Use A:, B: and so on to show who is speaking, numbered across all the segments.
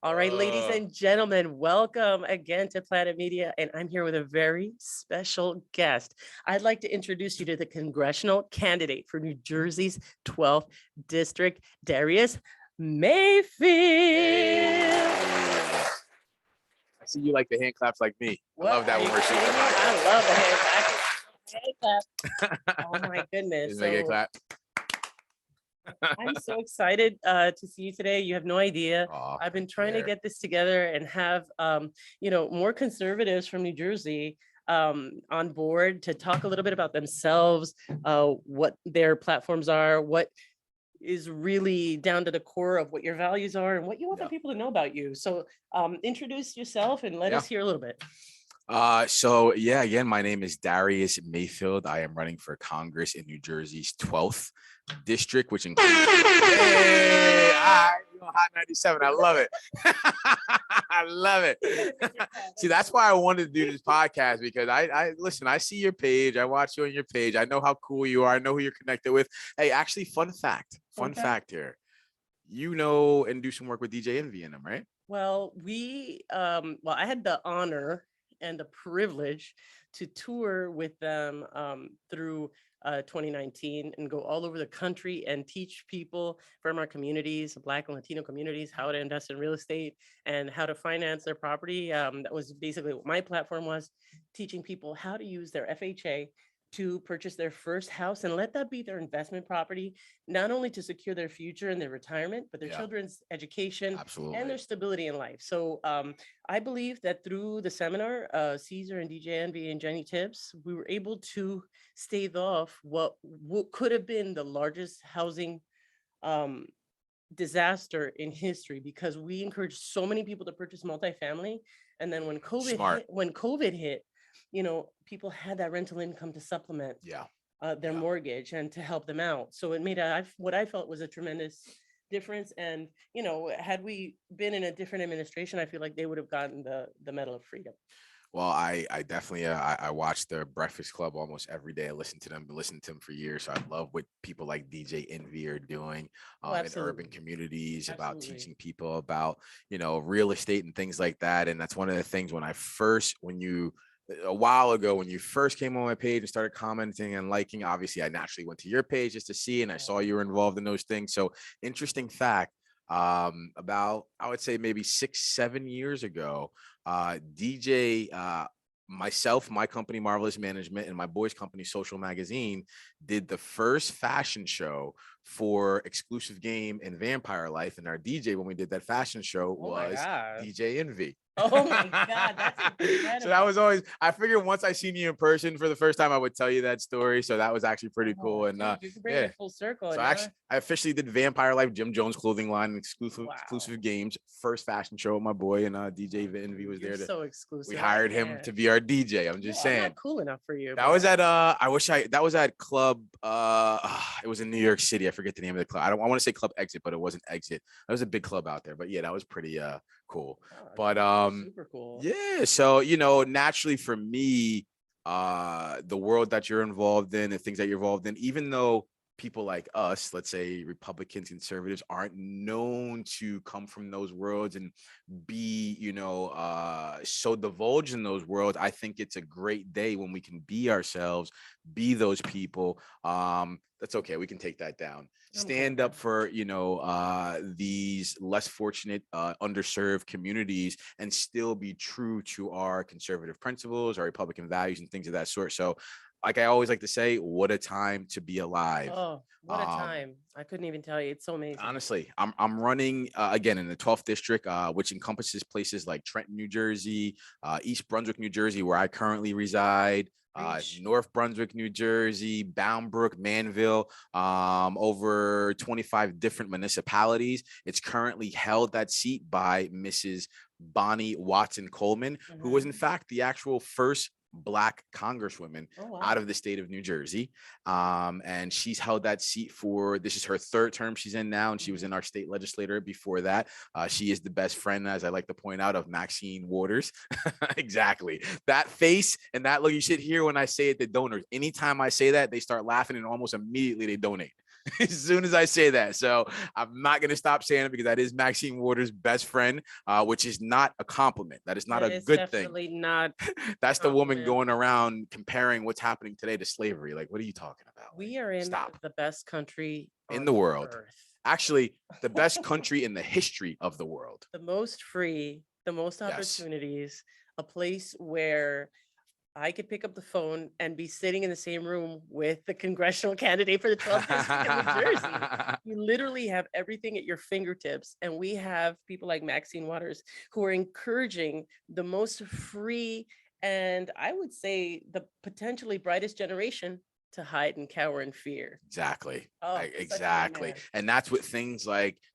A: All right, ladies and gentlemen, welcome again to Planet Media. And I'm here with a very special guest. I'd like to introduce you to the congressional candidate for New Jersey's 12th district, Darius Mayfield.
B: Hey. I see you like the hand claps like me. I love that when we're shooting.
A: I love the hand claps. Oh my goodness.
B: Make it clap.
A: I'm so excited to see you today. You have no idea.
B: Oh,
A: I've been trying to get this together and have more conservatives from New Jersey on board to talk a little bit about themselves, what their platforms are, what is really down to the core of what your values are and what you want the people to know about you. So introduce yourself and let us hear a little bit.
B: Again, my name is Darius Mayfield. I am running for Congress in New Jersey's 12th district, which includes Hot 97. I love it. I love it. See, that's why I wanted to do this podcast, because I listen, I see your page, I watch you on your page, I know how cool you are, I know who you're connected with. Hey, actually, fun fact here. You know and do some work with DJ Envy in them, right?
A: Well, I had the honor and the privilege to tour with them through 2019 and go all over the country and teach people from our communities, Black and Latino communities, how to invest in real estate and how to finance their property. That was basically what my platform was, teaching people how to use their FHA to purchase their first house and let that be their investment property, not only to secure their future and their retirement, but their children's education and their stability in life. So I believe that through the seminar, Caesar and DJ Envy and Jenny Tibbs, we were able to stave off what could have been the largest housing disaster in history, because we encouraged so many people to purchase multifamily. And then when COVID hit, people had that rental income to supplement their mortgage and to help them out. So it made what I felt was a tremendous difference. And, had we been in a different administration, I feel like they would have gotten the Medal of Freedom.
B: Well, I definitely, I watch the Breakfast Club almost every day. I listen to them for years. So I love what people like DJ Envy are doing in urban communities about teaching people about, real estate and things like that. And that's one of the things a while ago, when you first came on my page and started commenting and liking, obviously I naturally went to your page just to see, and I saw you were involved in those things. So interesting fact, about, I would say maybe 6-7 years ago, DJ, myself, my company, Marvelous Management, and my boys' company, Social Magazine, did the first fashion show for Exclusive Game and Vampire Life. And our DJ, when we did that fashion show, was DJ Envy.
A: Oh my God, that's incredible.
B: So that was always, I figured once I seen you in person for the first time, I would tell you that story. So that was actually pretty cool. And
A: you can bring it full circle.
B: So I officially did Vampire Life, Jim Jones clothing line, and exclusive games, first fashion show with my boy, and DJ Envy was there.
A: So exclusive.
B: We hired him to be our DJ. I'm just saying.
A: I'm not cool enough for you.
B: That was at that was at Club. It was in New York City. I forget the name of the club. I want to say Club Exit, but it wasn't Exit. That was a big club out there. But yeah, that was pretty cool. But
A: super cool.
B: Yeah, so naturally for me, the world that you're involved in and things that you're involved in, even though people like us, let's say Republicans, conservatives, aren't known to come from those worlds and be, so divulged in those worlds, I think it's a great day when we can be ourselves, be those people. That's okay. We can take that down. Stand up for, these less fortunate, underserved communities, and still be true to our conservative principles, our Republican values, and things of that sort. So, like I always like to say, what a time to be alive.
A: Oh, what a time. I couldn't even tell you. It's so amazing.
B: Honestly, I'm running again in the 12th district, which encompasses places like Trenton, New Jersey, East Brunswick, New Jersey, where I currently reside, North Brunswick, New Jersey, Bound Brook, Manville, over 25 different municipalities. It's currently held, that seat, by Mrs. Bonnie Watson Coleman, who was in fact the actual first Black congresswoman out of the state of New Jersey. And she's held that seat this is her third term she's in now, and she was in our state legislature before that. She is the best friend, as I like to point out, of Maxine Waters. Exactly. That face and that look, you should hear when I say it, the donors. Anytime I say that, they start laughing and almost immediately they donate. as soon as I say that. So I'm not going to stop saying it because that is Maxine Waters' best friend, which is not a compliment. That is not a good thing.
A: Definitely not.
B: That's the woman going around comparing what's happening today to slavery. Like, what are you talking about?
A: We are in the best country
B: in the world.
A: Earth.
B: Actually, the best country in the history of the world.
A: The most free, the most opportunities, a place where I could pick up the phone and be sitting in the same room with the congressional candidate for the 12th district in New Jersey. You literally have everything at your fingertips. And we have people like Maxine Waters who are encouraging the most free and I would say the potentially brightest generation to hide and cower in fear.
B: Exactly. Exactly. And that's what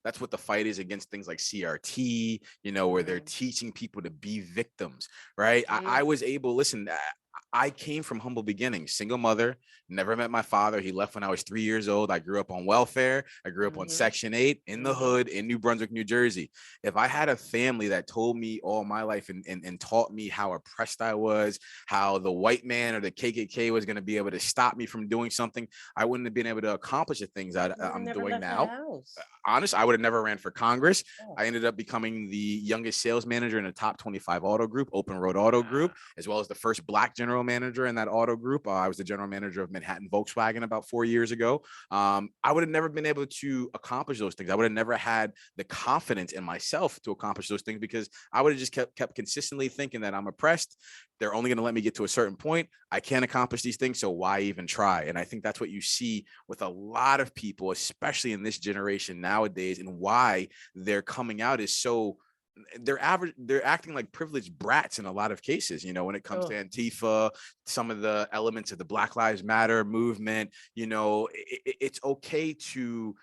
B: that's what the fight is against things like CRT, where they're teaching people to be victims, right? I was able, listen, I came from humble beginnings, single mother, never met my father. He left when I was 3 years old. I grew up on welfare. I grew up on Section 8 in the hood in New Brunswick, New Jersey. If I had a family that told me all my life and taught me how oppressed I was, how the white man or the KKK was going to be able to stop me from doing something, I wouldn't have been able to accomplish the things I'm doing now. Honest, I would have never ran for Congress. I ended up becoming the youngest sales manager in the top 25 auto group, Open Road Auto Group, as well as the first Black general manager in that auto group. I was the general manager of Manhattan Volkswagen about 4 years ago. I would have never been able to accomplish those things. I would have never had the confidence in myself to accomplish those things because I would have just kept consistently thinking that I'm oppressed. They're only going to let me get to a certain point. I can't accomplish these things, so why even try? And I think that's what you see with a lot of people, especially in this generation nowadays, and why they're coming out is so they're acting like privileged brats in a lot of cases, when it comes to Antifa, some of the elements of the Black Lives Matter movement. It's okay to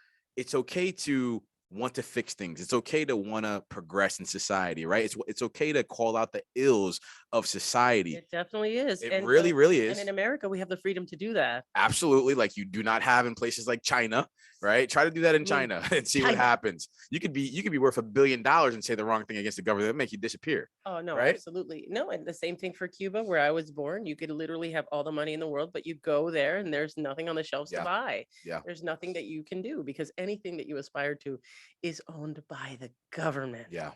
B: want to fix things. It's okay to want to progress in society, right? It's okay to call out the ills of society.
A: It definitely is.
B: It really is.
A: And in America, we have the freedom to do that.
B: Absolutely. Like you do not have in places like China, right? Try to do that in China and see what happens. You could be worth $1 billion and say the wrong thing against the government. It'll make you disappear.
A: Oh, no,
B: right?
A: Absolutely. No, and the same thing for Cuba, where I was born. You could literally have all the money in the world, but you go there and there's nothing on the shelves to buy.
B: Yeah.
A: There's nothing that you can do because anything that you aspire to is owned by the government.
B: Yeah.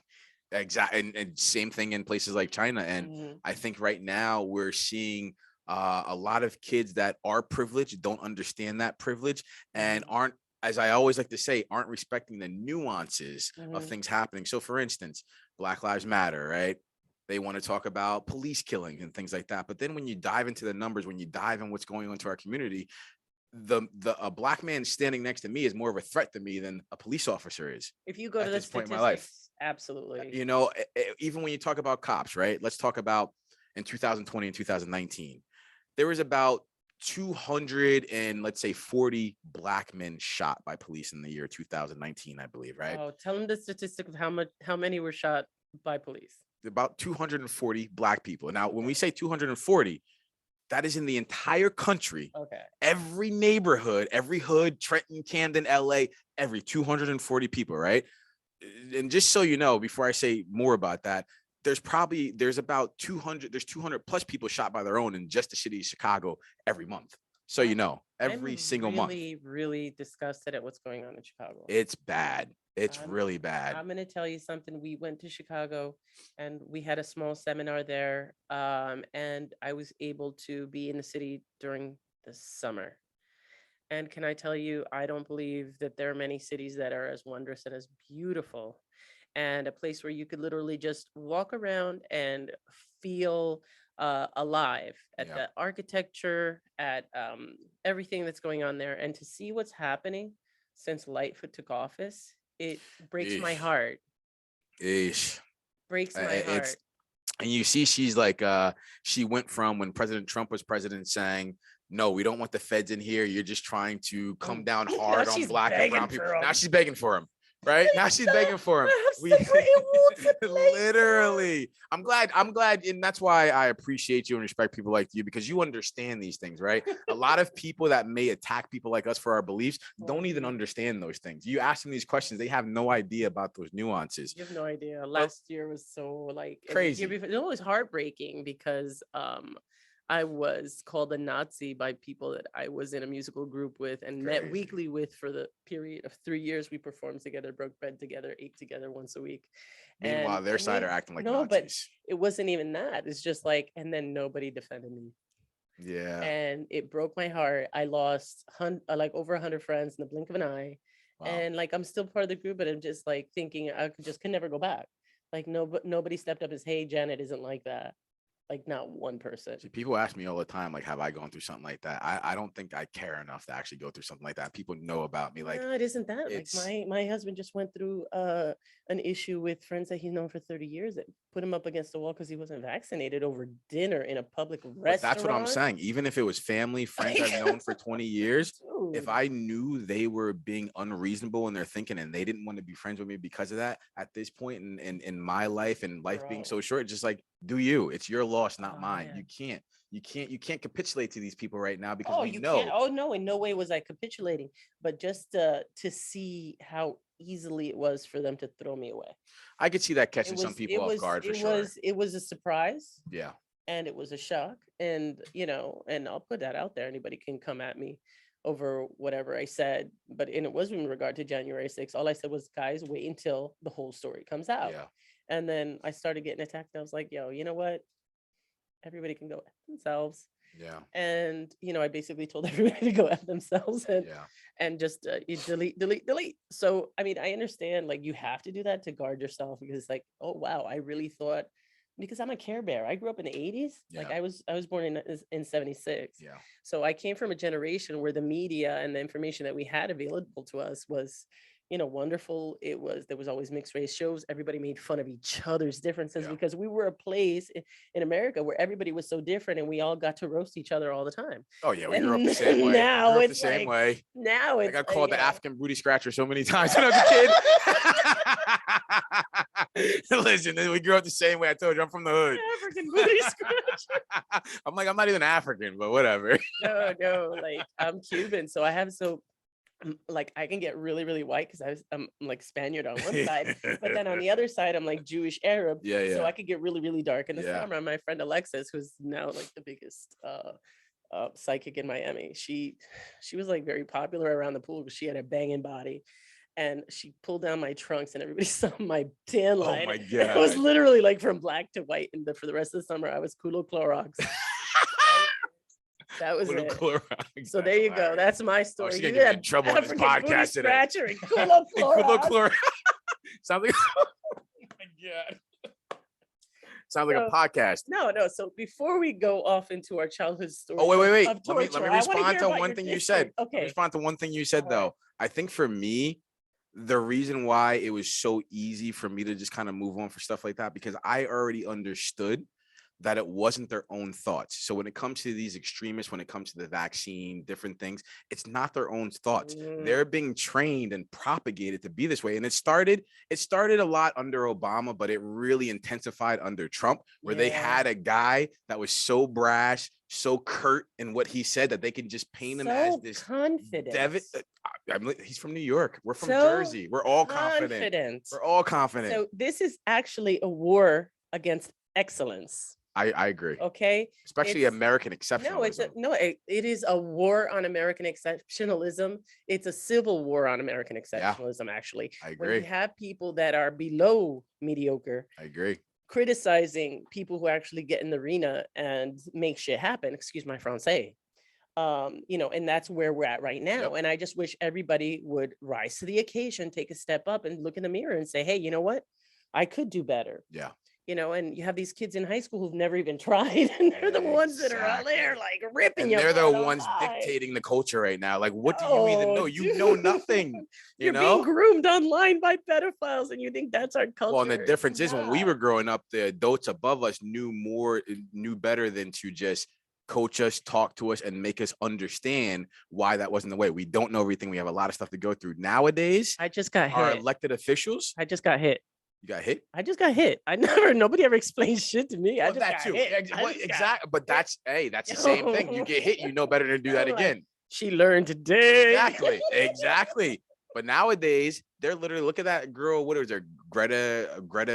B: Exactly. And same thing in places like China. And I think right now we're seeing a lot of kids that are privileged, don't understand that privilege, and aren't, as I always like to say, aren't respecting the nuances of things happening. So for instance, Black Lives Matter, right? They want to talk about police killings and things like that. But then when you dive into the numbers, when you dive in what's going on to our community, a Black man standing next to me is more of a threat to me than a police officer is.
A: If you go to this point in my life, absolutely.
B: Even when you talk about cops, right? Let's talk about in 2020 and 2019, there was about 200 and let's say 40 Black men shot by police in the year 2019, I believe, right?
A: Oh, tell them the statistic of how many were shot by police.
B: About 240 Black people. Now, when we say 240, that is in the entire country.
A: Okay.
B: Every neighborhood, every hood, Trenton, Camden, LA, every 240 people, right? And just so you know, before I say more about that, there's about 200 plus people shot by their own in just the city of Chicago every month. So every single month.
A: I'm really disgusted at what's going on in Chicago.
B: It's bad. It's really bad.
A: I'm going to tell you something. We went to Chicago and we had a small seminar there. And I was able to be in the city during the summer. And can I tell you, I don't believe that there are many cities that are as wondrous and as beautiful, and a place where you could literally just walk around and feel alive at the architecture, at everything that's going on there, and to see what's happening since Lightfoot took office. It breaks my heart. Breaks my heart.
B: And you see, she's like, she went from when President Trump was president saying, no, we don't want the feds in here. You're just trying to come down hard on Black and brown people. Now she's begging for him. Right now she's begging for him. Literally. I'm glad, and that's why I appreciate you and respect people like you, because you understand these things, right? A lot of people that may attack people like us for our beliefs don't even understand those things. You ask them these questions, they have no idea about those nuances.
A: You have no idea. Last year was so
B: crazy.
A: It was heartbreaking because I was called a Nazi by people that I was in a musical group with and met weekly with for the period of 3 years. We performed together, broke bread together, ate together once a week.
B: Meanwhile, their side are acting like
A: no,
B: Nazis.
A: But it wasn't even that. It's just like, and then nobody defended me.
B: Yeah.
A: And it broke my heart. I lost like over 100 friends in the blink of an eye. Wow. And like, I'm still part of the group, but I'm just like thinking I can never go back. Like nobody stepped up as, hey, Janet isn't like that. Like not one person.
B: See, people ask me all the time, like, have I gone through something like that? I don't think I care enough to actually go through something like that. People know about me. Like,
A: no, it isn't that. Like my husband just went through an issue with friends that he's known for 30 years that put him up against the wall because he wasn't vaccinated over dinner in a public restaurant. But
B: that's what I'm saying. Even if it was family, friends I've known for 20 years, dude, if I knew they were being unreasonable in their thinking and they didn't want to be friends with me because of that, at this point in my life and life being so short, just like, do you? It's your loss, not mine. Man. You can't capitulate to these people right now because we know.
A: Oh no, in no way was I capitulating, but just to see how easily it was for them to throw me away.
B: I could see that catching some people off guard for sure.
A: It was a surprise.
B: Yeah.
A: And it was a shock. And, and I'll put that out there. Anybody can come at me over whatever I said, and it was in regard to January 6th. All I said was, guys, wait until the whole story comes out. Yeah. And then I started getting attacked. And I was like, yo, you know what? Everybody can go F themselves.
B: Yeah.
A: And, I basically told everybody to go F themselves and just you delete. So, I mean, I understand, like, you have to do that to guard yourself because it's like, oh, wow, I really thought, because I'm a Care Bear. I grew up in the 80s. Yeah. Like I was born in 76.
B: Yeah.
A: So I came from a generation where the media and the information that we had available to us was, wonderful. There was always mixed race shows. Everybody made fun of each other's differences because we were a place in America where everybody was so different and we all got to roast each other all the time.
B: Oh yeah, we grew up the same way.
A: Now it's
B: the same way.
A: Now it's
B: I got called the African booty scratcher so many times when I was a kid. Listen, we grew up the same way. I told you, I'm from the hood.
A: African booty scratcher.
B: I'm not even African, but whatever.
A: No, like I'm Cuban, so I have like I can get really, really white because I'm like Spaniard on one side, but then on the other side I'm like Jewish Arab.
B: Yeah.
A: So I could get really, really dark in the summer. My friend Alexis, who's now like the biggest psychic in Miami, she was like very popular around the pool because she had a banging body. And she pulled down my trunks and everybody saw my tan line.
B: Oh my God.
A: It was literally like from black to white. And for the rest of the summer, I was Kulo Clorox. That was it. Clorox. So there you go. That's my story.
B: She's gonna get in trouble on this podcast today.
A: Kulo Clorox.
B: Sounds like, oh my God. Sounds like a podcast.
A: No. So before we go off into our childhood story.
B: Oh, wait. Let me respond to one thing you said. Okay. Respond to one thing you said, though. I think for me, the reason why it was so easy for me to just kind of move on for stuff like that, because I already understood that it wasn't their own thoughts. So when it comes to these extremists, when it comes to the vaccine, different things, it's not their own thoughts. They're being trained and propagated to be this way. And it started a lot under Obama, but it really intensified under Trump, where they had a guy that was so brash, so curt in what he said that they can just paint him as this
A: confident.
B: He's from New York. We're from Jersey. We're all confident. We're all confident.
A: So this is actually a war against excellence.
B: I agree.
A: Okay.
B: Especially American exceptionalism.
A: It is a war on American exceptionalism. It's a civil war on American exceptionalism, actually.
B: I agree.
A: When you have people that are below mediocre.
B: I agree.
A: Criticizing people who actually get in the arena and make shit happen. Excuse my Francais. And that's where we're at right now. Yep. And I just wish everybody would rise to the occasion, take a step up and look in the mirror and say, hey, you know what? I could do better.
B: Yeah.
A: And you have these kids in high school who've never even tried, and they're the ones that are out there like ripping you.
B: They're the ones dictating the culture right now. Like, what do you even know? You know nothing. You're being
A: groomed online by pedophiles, and you think that's our culture.
B: Well, and the difference is when we were growing up, the adults above us knew better than to just coach us, talk to us, and make us understand why that wasn't the way. We don't know everything. We have a lot of stuff to go through. Nowadays,
A: I just got hit.
B: Our elected officials.
A: I just got hit.
B: You got hit?
A: I just got hit. Nobody ever explained shit to me. I just got hit.
B: Exactly. But that's the same thing. You get hit, you know better than to do that again.
A: She learned today.
B: Exactly. But nowadays, they're literally, look at that girl. What is her? Greta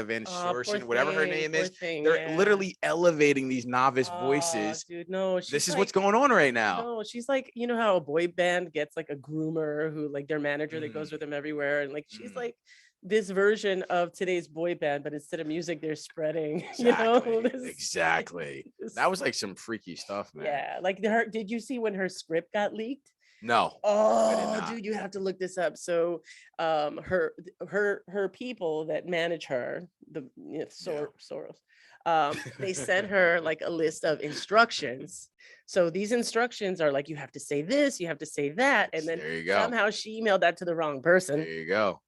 B: Van
A: Oh, poor
B: Shorsen, whatever her
A: thing,
B: name
A: poor
B: is.
A: thing.
B: They're
A: Yeah.
B: literally elevating these novice
A: Oh,
B: voices.
A: dude, no,
B: This
A: she's
B: is what's
A: like,
B: going on right now.
A: no, she's like, you know how a boy band gets like a groomer who like their manager that goes
B: Mhm,
A: with them everywhere, and like she's
B: mhm.
A: like this version of today's boy band, but instead of music, they're spreading.
B: Exactly.
A: This,
B: Exactly.
A: this
B: That was like some freaky stuff, man.
A: yeah, like her. Did you see when her script got leaked?
B: No, I did
A: Oh,
B: not.
A: dude, you have to look this up. So, her people that manage her, the
B: Yeah.
A: Soros, they sent her like a list of instructions. So these instructions are like, you have to say this, you have to say that, and then
B: There you go.
A: somehow she emailed that to the wrong
B: There
A: person,
B: you go.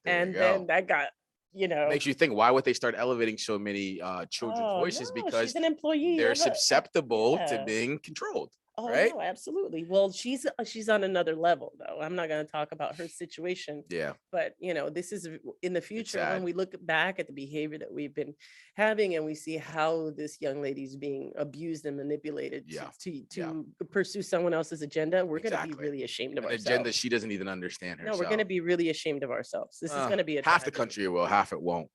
B: There you
A: and then
B: go.
A: that got, you know,
B: Makes you think, why would they start elevating so many children's
A: oh
B: voices?
A: no, she's
B: Because
A: an employee
B: they're
A: of a,
B: susceptible to
A: yeah.
B: being controlled,
A: Oh
B: right?
A: no, absolutely. Well, she's on another level though. I'm not going to talk about her situation,
B: Yeah,
A: but this is in the
B: it's
A: future when
B: sad.
A: we look back at the behavior that we've been having and we see how this young lady's being abused and manipulated
B: Yeah,
A: to
B: yeah,
A: pursue someone else's agenda. We're going to be
B: exactly.
A: really ashamed of
B: An agenda
A: ourselves.
B: she doesn't even understand
A: No, we're going to
B: herself.
A: be really ashamed of ourselves. This is going to be a
B: Half the
A: tragedy.
B: country will, half it won't.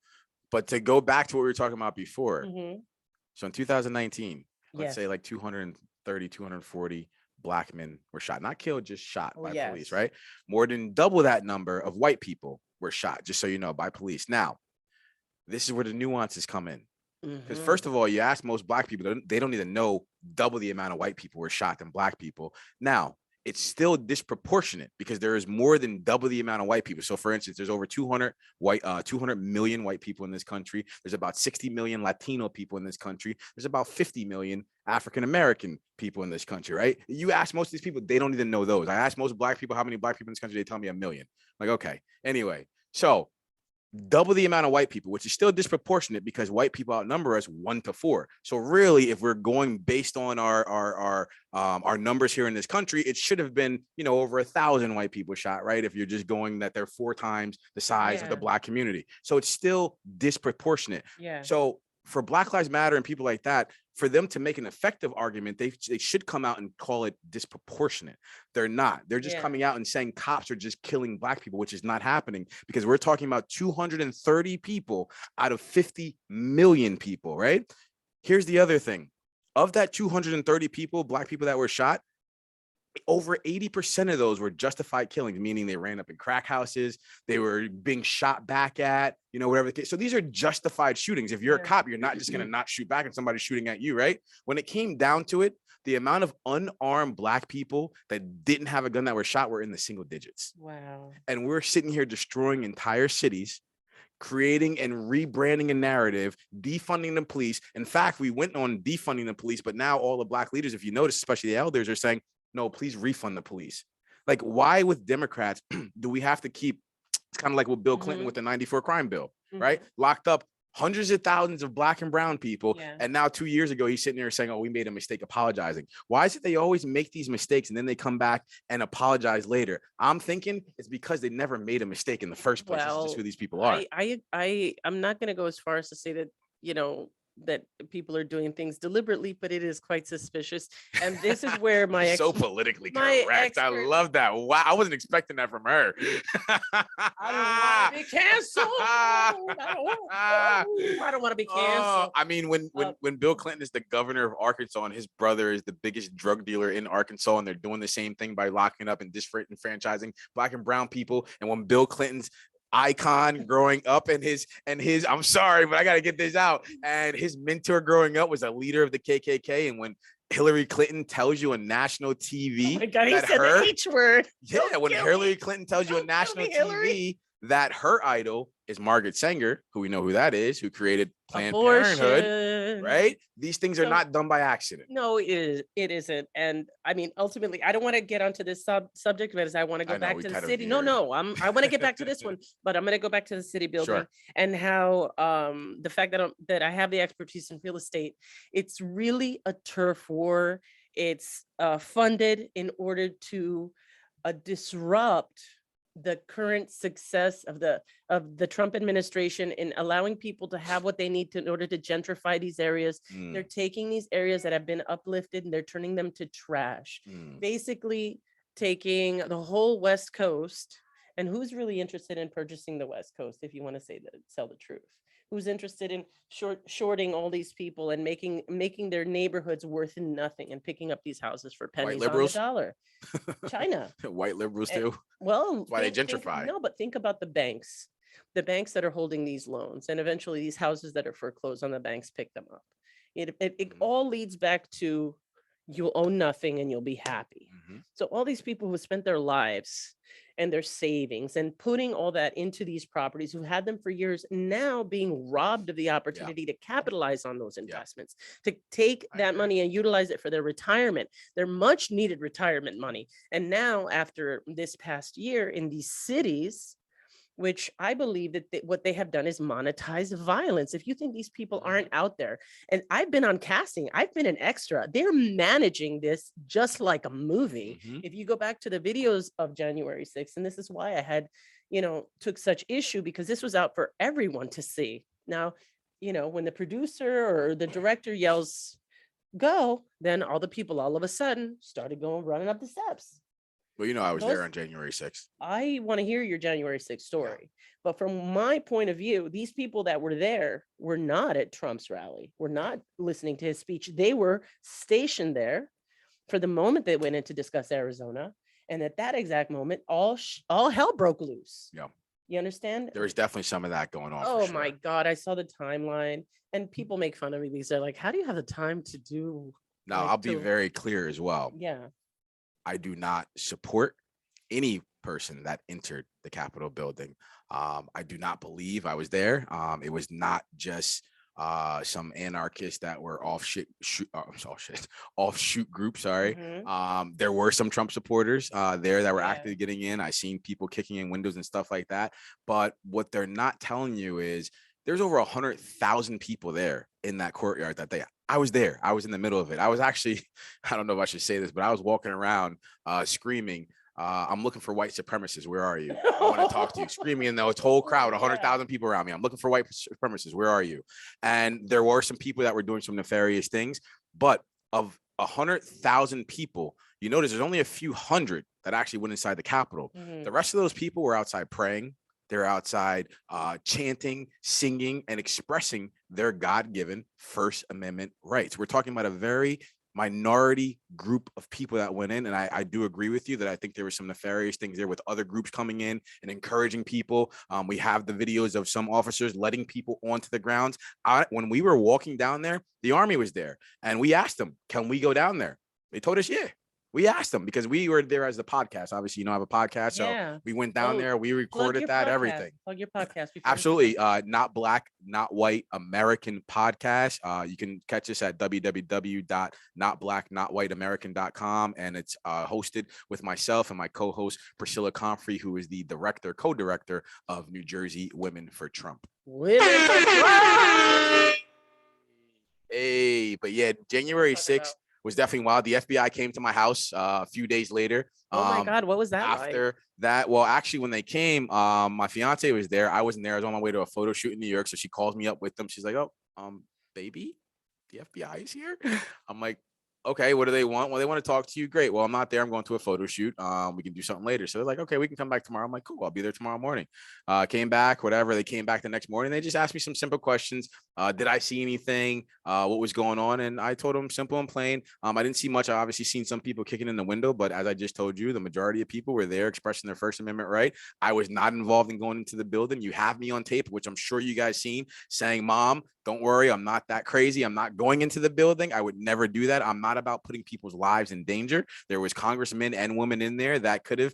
B: But to go back to what we were talking about before,
A: Hmm.
B: so in 2019, let's say
A: Yes.
B: like 230, 240 Black men were shot, not killed, just shot
A: Oh
B: by police,
A: yes.
B: right? More than double that number of white people were shot, just so you know, by police. Now, this is where the nuances come in. Because
A: Hmm.
B: first of all, you ask most Black people, they don't even know double the amount of white people were shot than Black people. Now, it's still disproportionate because there is more than double the amount of white people. So, for instance, there's over 200 million white people in this country. There's about 60 million Latino people in this country. There's about 50 million African American people in this country, right? You ask most of these people, they don't even know those. I ask most Black people how many Black people in this country, they tell me 1 million. Like, okay. Anyway, so double the amount of white people, which is still disproportionate because white people outnumber us 1-4. So really, if we're going based on our numbers here in this country, it should have been over 1,000 white people shot, right? If you're just going that they're 4 times the size of the
A: Yeah.
B: Black community, so it's still disproportionate.
A: Yeah.
B: So for Black Lives Matter and people like that, for them to make an effective argument, they should come out and call it disproportionate. They're not. They're just coming out and saying cops are just killing Black people, which is not happening because we're talking about 230 people out of 50 million people, right? Here's the other thing. Of that 230 people, Black people that were shot, over 80% of those were justified killings, meaning they ran up in crack houses, they were being shot back at, whatever the case. So these are justified shootings. If you're a cop, you're not just going to not shoot back at somebody shooting at you, right? When it came down to it, the amount of unarmed Black people that didn't have a gun that were shot were in the single digits.
A: Wow.
B: And we're sitting here destroying entire cities, creating and rebranding a narrative, defunding the police. In fact, we went on defunding the police, but now all the Black leaders, if you notice, especially the elders, are saying, no, please refund the police. Like, why with Democrats do we have to keep, it's kind of like with Bill Clinton with the 94 crime bill, right? Locked up hundreds of thousands of Black and brown people.
A: Yeah.
B: And now 2 years ago, he's sitting there saying, oh, we made a mistake apologizing. Why is it they always make these mistakes and then they come back and apologize later? I'm thinking it's because they never made a mistake in the first place. Well, it's just who these people are.
A: I'm not going to go as far as to say that, that people are doing things deliberately, but it is quite suspicious. And this is where my
B: so politically correct. I love that. Wow, I wasn't expecting that from her.
A: I don't want to be canceled. I don't want to be canceled.
B: I mean, when Bill Clinton is the governor of Arkansas and his brother is the biggest drug dealer in Arkansas, and they're doing the same thing by locking up and disenfranchising Black and brown people, and when Bill Clinton's icon growing up and his I'm sorry, but I got to get this out. And his mentor growing up was a leader of the KKK. And when Hillary Clinton tells you on national TV,
A: oh my God, he said the H word.
B: Yeah, when Hillary Clinton tells you on national TV that her idol is Margaret Sanger, who we know who that is, who created Planned Parenthood, right? These things are not done by accident.
A: No, it isn't. And I mean, ultimately, I don't want to get onto this subject because I want to go back to the city. No, I want to get back to this one, but I'm going to go back to the city building and how the fact that I have the expertise in real estate, it's really a turf war. It's funded in order to disrupt the current success of the Trump administration in allowing people to have what they need in order to gentrify these areas. They're taking these areas that have been uplifted and they're turning them to trash. Basically taking the whole West Coast And who's really interested in purchasing the West Coast, if you want to tell the truth? Who's interested in shorting all these people and making their neighborhoods worth nothing and picking up these houses for
B: White
A: pennies on the
B: liberals,
A: dollar? China.
B: white liberals
A: Eh,
B: too.
A: Well,
B: That's why they gentrify.
A: no, but think about the banks that are holding these loans, and eventually these houses that are foreclosed on, the banks pick them up. It
B: Mhm,
A: all leads back to you'll own nothing and you'll be happy.
B: mhm.
A: So all these people who spent their lives and their savings and putting all that into these properties, who had them for years, now being robbed of the
B: Yeah,
A: opportunity to capitalize on those
B: yeah,
A: investments, to take
B: I
A: that
B: agree.
A: money and utilize it for their retirement, their much needed retirement money. And now, after this past year in these cities, which I believe that what they have done is monetize violence. If you think these people aren't
B: Mhm,
A: out there, and I've been on casting, I've been an extra, they're managing this just like a movie.
B: mhm.
A: If you go back to the videos of January 6th, and this is why I had, took such issue, because this was out for everyone to see. Now, when the producer or the director yells, go, then all the people all of a sudden started going running up the steps.
B: Well, I was there
A: Those
B: on January 6th.
A: I want to hear your January 6th
B: Yeah.
A: story. But from my point of view, these people that were there were not at Trump's rally. Were
B: Yeah.
A: not listening to his speech. They were stationed there for the moment they went in to discuss Arizona. And at that exact moment, all hell broke loose.
B: Yeah.
A: You understand?
B: There was definitely some of that going on for
A: Oh my
B: sure.
A: God. I saw the timeline, and people make fun of me because they're like, how do you have the time to do
B: Now, I'll be very clear as well.
A: yeah.
B: I do not support any person that entered the Capitol building. I do not believe I was there. It was not just some anarchists that were offshoot group. Sorry.
A: Mhm.
B: There were some Trump supporters there that were
A: Yeah.
B: actively getting in. I seen people kicking in windows and stuff like that. But what they're not telling you is there's over 100,000 people there in that courtyard that day. I was there. I was in the middle of it. I was actually, I don't know if I should say this, but I was walking around screaming, I'm looking for white supremacists. Where are you? I want to talk to you. Screaming in the whole crowd, 100,000 people around me. I'm looking for white supremacists. Where are you? And there were some people that were doing some nefarious things, but of 100,000 people, you notice there's only a few hundred that actually went inside the Capitol.
A: Mhm.
B: The rest of those people were outside praying. They're outside chanting, singing, and expressing their God-given First Amendment rights. We're talking about a very minority group of people that went in. And I do agree with you that I think there were some nefarious things there with other groups coming in and encouraging people. We have the videos of some officers letting people onto the grounds. When we were walking down there, the Army was there. And we asked them, can we go down there? They told us, yeah. We asked them because we were there as the podcast. Obviously, I have a podcast. So
A: Yeah.
B: we went down there, we recorded that, everything.
A: Plug your podcast.
B: Absolutely. Not Black, Not White American podcast. You can catch us at www.notblacknotwhiteamerican.com. And it's hosted with myself and my co-host, Priscilla Comfrey, who is the co-director of New Jersey Women for Trump.
A: Women for Trump.
B: Hey, but yeah, January 6th was definitely wild. The FBI came to my house a few days later.
A: Oh my God, what was that
B: after
A: like?
B: that? Well, actually, when they came, my fiance was there. I wasn't there. I was on my way to a photo shoot in New York. So she calls me up with them. She's like, oh, baby, the FBI is here. I'm like, okay, what do they want? Well, they want to talk to you. Great. Well, I'm not there. I'm going to a photo shoot. We can do something later. So they're like, okay, we can come back tomorrow. I'm like, cool, I'll be there tomorrow morning. Came back, whatever. They came back the next morning. They just asked me some simple questions. Did I see anything? What was going on? And I told them simple and plain. I didn't see much. I obviously seen some people kicking in the window, but as I just told you, the majority of people were there expressing their First Amendment right. I was not involved in going into the building. You have me on tape, which I'm sure you guys seen, saying, Mom, don't worry, I'm not that crazy. I'm not going into the building. I would never do that. I'm not about putting people's lives in danger. There was congressmen and women in there that could have,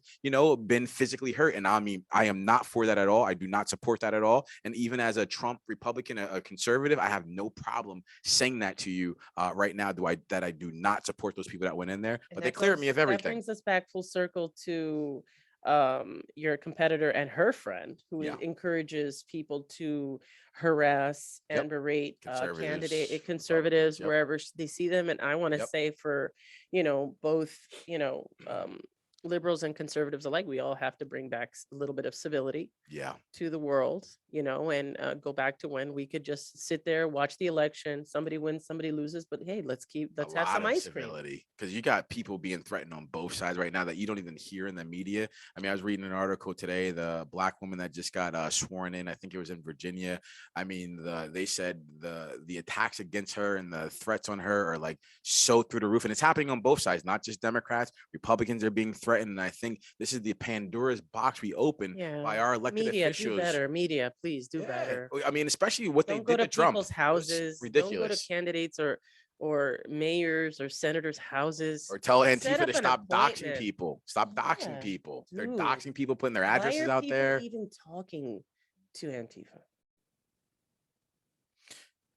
B: been physically hurt. And I mean, I am not for that at all. I do not support that at all. And even as a Trump Republican, a conservative, I have no problem saying that to you right now. That I do not support those people that went in there, but they cleared me of everything.
A: That brings us back full circle to your competitor and her friend, who encourages people to harass and berate conservatives wherever they see them. And I want to say for both liberals and conservatives alike, we all have to bring back a little bit of civility
B: Yeah.
A: to the world, and go back to when we could just sit there, watch the election. Somebody wins, somebody loses, but hey,
B: A
A: let's have
B: lot
A: some
B: of
A: ice cream.
B: civility, because you got people being threatened on both sides right now that you don't even hear in the media. I mean, I was reading an article today, the black woman that just got sworn in, I think it was in Virginia. I mean, they said the attacks against her and the threats on her are like so through the roof, and it's happening on both sides, not just Democrats. Republicans are being threatened, and I think this is the Pandora's box we open by our elected
A: Media, do
B: officials.
A: better. Media, please do
B: Yeah,
A: better.
B: I mean, especially what they
A: Don't go
B: did
A: to
B: to Trump.
A: people's
B: It was
A: houses. Don't go to
B: ridiculous.
A: candidates or mayors or senators' houses.
B: Or tell
A: Set
B: Antifa
A: up
B: to
A: an
B: stop doxing
A: appointment.
B: people. Stop doxing
A: Yeah,
B: people. They're
A: dude.
B: doxing people, putting their
A: Why
B: addresses
A: are
B: out
A: people
B: there.
A: even talking to Antifa?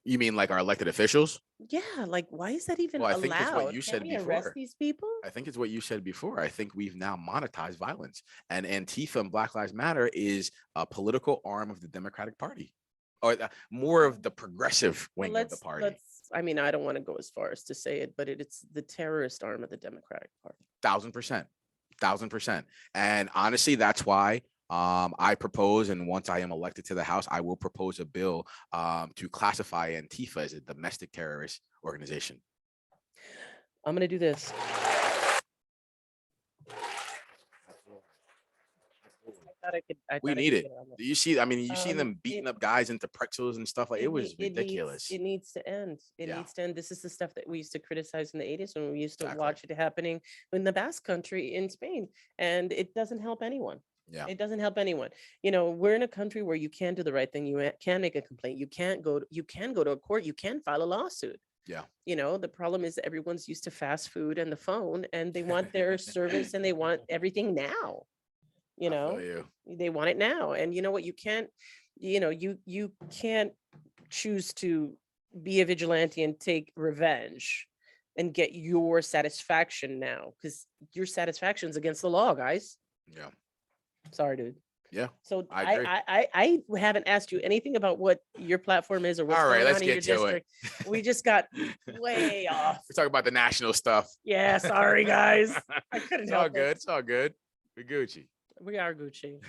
B: You mean like our elected officials?
A: Yeah, like why is that even
B: Well, I think it's what
A: allowed?
B: you
A: Can
B: said
A: we arrest
B: before.
A: these people?
B: I think it's what you said before. I think we've now monetized violence, and Antifa and Black Lives Matter is a political arm of the Democratic Party, or more of the progressive
A: Well,
B: wing of the party.
A: I mean, I don't want to go as far as to say it, but it's the terrorist arm of the Democratic Party.
B: 1000%, 1000%. And honestly, that's why I propose, and once I am elected to the House, I will propose a bill to classify Antifa as a domestic terrorist organization.
A: I'm gonna do this.
B: We need it. Do you see? I mean, you see them beating up guys into pretzels and stuff like it was ridiculous.
A: It needs to end. It needs to end. This is the stuff that we used to criticize in the 80s when we used to watch it happening in the Basque Country in Spain, and it doesn't help anyone.
B: Yeah.
A: It doesn't help anyone. We're in a country where you can do the right thing. You can make a complaint. You can go to a court. You can file a lawsuit.
B: Yeah.
A: The problem is that everyone's used to fast food and the phone, and they want their service and they want everything now. They want it now. And you know what? You can't choose to be a vigilante and take revenge and get your satisfaction now, because your satisfaction's against the law, guys.
B: Yeah.
A: Sorry, dude.
B: Yeah.
A: So
B: I
A: haven't asked you anything about what your platform is or what's going on in your district. We just got way off.
B: We're talking about the national stuff.
A: Yeah, sorry guys. I couldn't help it.
B: It's all good. We're Gucci.
A: We are Gucci.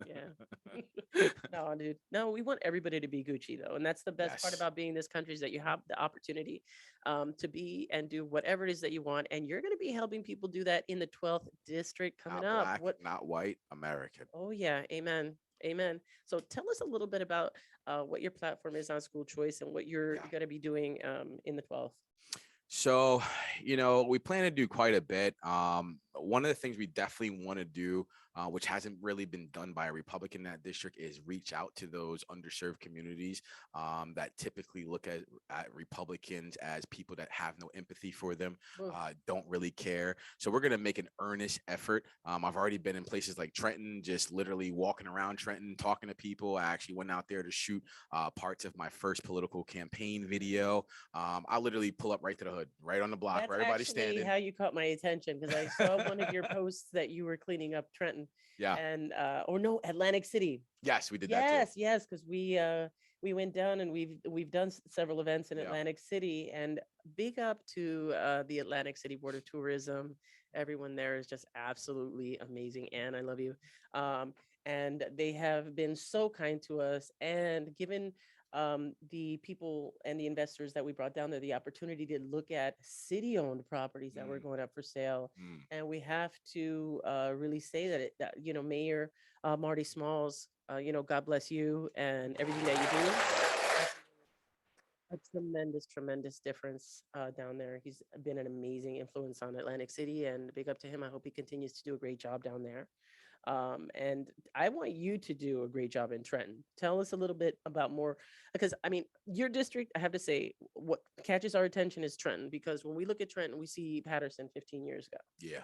A: Yeah. No, dude. No, we want everybody to be Gucci though. And that's the best part about being in this country, is that you have the opportunity to be and do whatever it is that you want. And you're going to be helping people do that in the 12th district coming
B: not
A: up.
B: Black, not white, American.
A: Oh yeah. Amen. Amen. So tell us a little bit about what your platform is on school choice and what you're going to be doing in the 12th.
B: So, we plan to do quite a bit. One of the things we definitely want to do, which hasn't really been done by a Republican in that district, is reach out to those underserved communities that typically look at Republicans as people that have no empathy for them, don't really care. So we're going to make an earnest effort. I've already been in places like Trenton, just literally walking around Trenton, talking to people. I actually went out there to shoot parts of my first political campaign video. I literally pull up right to the hood, right on the block, where everybody's standing.
A: That's how you caught my attention, because I saw one of your posts that you were cleaning up Trenton.
B: Yeah.
A: And Atlantic City.
B: Yes, we did that too.
A: Yes, because we went down and we've done several events in Atlantic City, and big up to the Atlantic City Board of Tourism. Everyone there is just absolutely amazing, and I love you. And they have been so kind to us and given the people and the investors that we brought down there the opportunity to look at city-owned properties that were going up for sale. And we have to really say that Mayor Marty Smalls, God bless you and everything that you do. A tremendous difference down there. He's been an amazing influence on Atlantic City, and big up to him. I hope he continues to do a great job down there. And I want you to do a great job in Trenton. Tell us a little bit about more, because I mean, your district, I have to say, what catches our attention is Trenton, because when we look at Trenton, we see Patterson 15 years ago.
B: Yeah.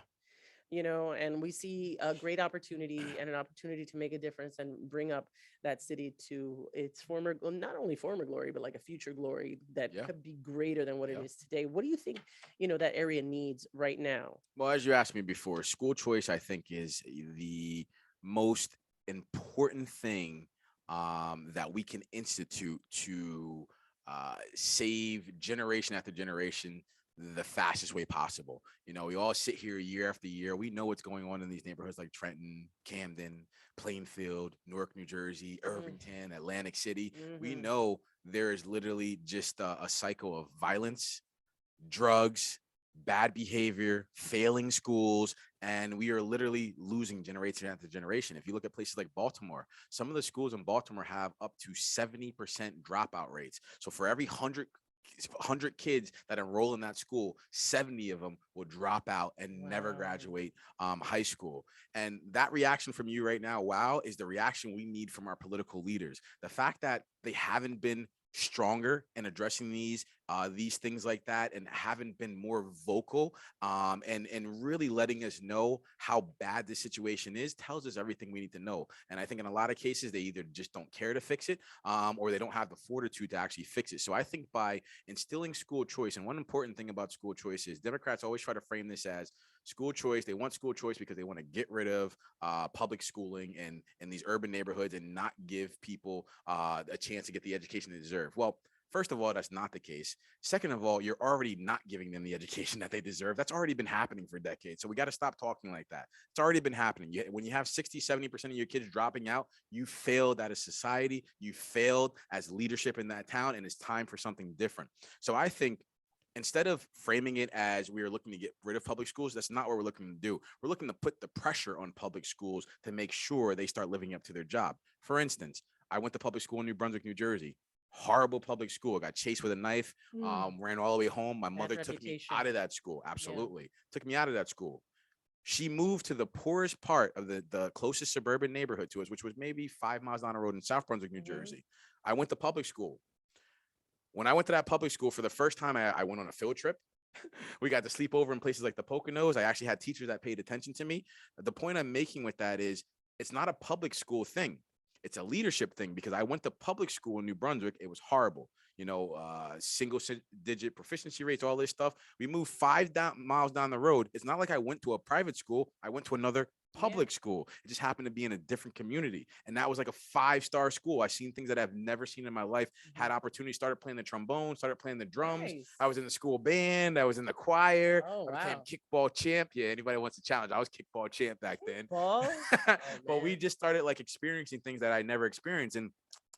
A: And we see a great opportunity and an opportunity to make a difference and bring up that city to its former, not only former glory, but like a future glory that could be greater than what it is today. What do you think, that area needs right now?
B: Well, as you asked me before, school choice, I think, is the most important thing that we can institute to save generation after generation the fastest way possible. We all sit here year after year. We know what's going on in these neighborhoods like Trenton, Camden, Plainfield, Newark, New Jersey, Irvington, Atlantic City. We know there is literally just a cycle of violence, drugs, bad behavior, failing schools, and we are literally losing generation after generation. If you look at places like Baltimore, some of the schools in Baltimore have up to 70% dropout rates. So for every 100 kids that enroll in that school, 70 of them will drop out and never graduate high school. And that reaction from you right now, wow, is the reaction we need from our political leaders. The fact that they haven't been stronger in addressing these things like that, and haven't been more vocal and really letting us know how bad the situation is, tells us everything we need to know. And I think in a lot of cases, they either just don't care to fix it or they don't have the fortitude to actually fix it. So I think by instilling school choice, and one important thing about school choice is Democrats always try to frame this as school choice. They want school choice because they want to get rid of public schooling in these urban neighborhoods and not give people a chance to get the education they deserve. Well, first of all, that's not the case. Second of all, you're already not giving them the education that they deserve. That's already been happening for decades. So we got to stop talking like that. It's already been happening. When you have 60, 70% of your kids dropping out, you failed as a society. You failed as leadership in that town, and it's time for something different. So I think instead of framing it as we are looking to get rid of public schools, that's not what we're looking to do. We're looking to put the pressure on public schools to make sure they start living up to their job. For instance, I went to public school in New Brunswick, New Jersey. Horrible public school. Got chased with a knife, ran all the way home. My mother took me out of that school. Absolutely. Took me out of that school. She moved to the poorest part of the closest suburban neighborhood to us, which was maybe 5 miles down the road in South Brunswick, New Jersey. I went to public school. When I went to that public school for the first time, I went on a field trip. We got to sleep over in places like the Poconos. I actually had teachers that paid attention to me. The point I'm making with that is it's not a public school thing. It's a leadership thing, because I went to public school in New Brunswick. It was horrible. Single digit proficiency rates, all this stuff. We moved 5 miles down the road. It's not like I went to a private school. I went to another public school. It just happened to be in a different community. And that was like a 5-star school. I've seen things that I've never seen in my life. Had opportunity, started playing the trombone, started playing the drums. I was in the school band. I was in the choir. I became kickball champ. Yeah, anybody wants to challenge? I was kickball champ back then. But we just started like experiencing things that I never experienced. And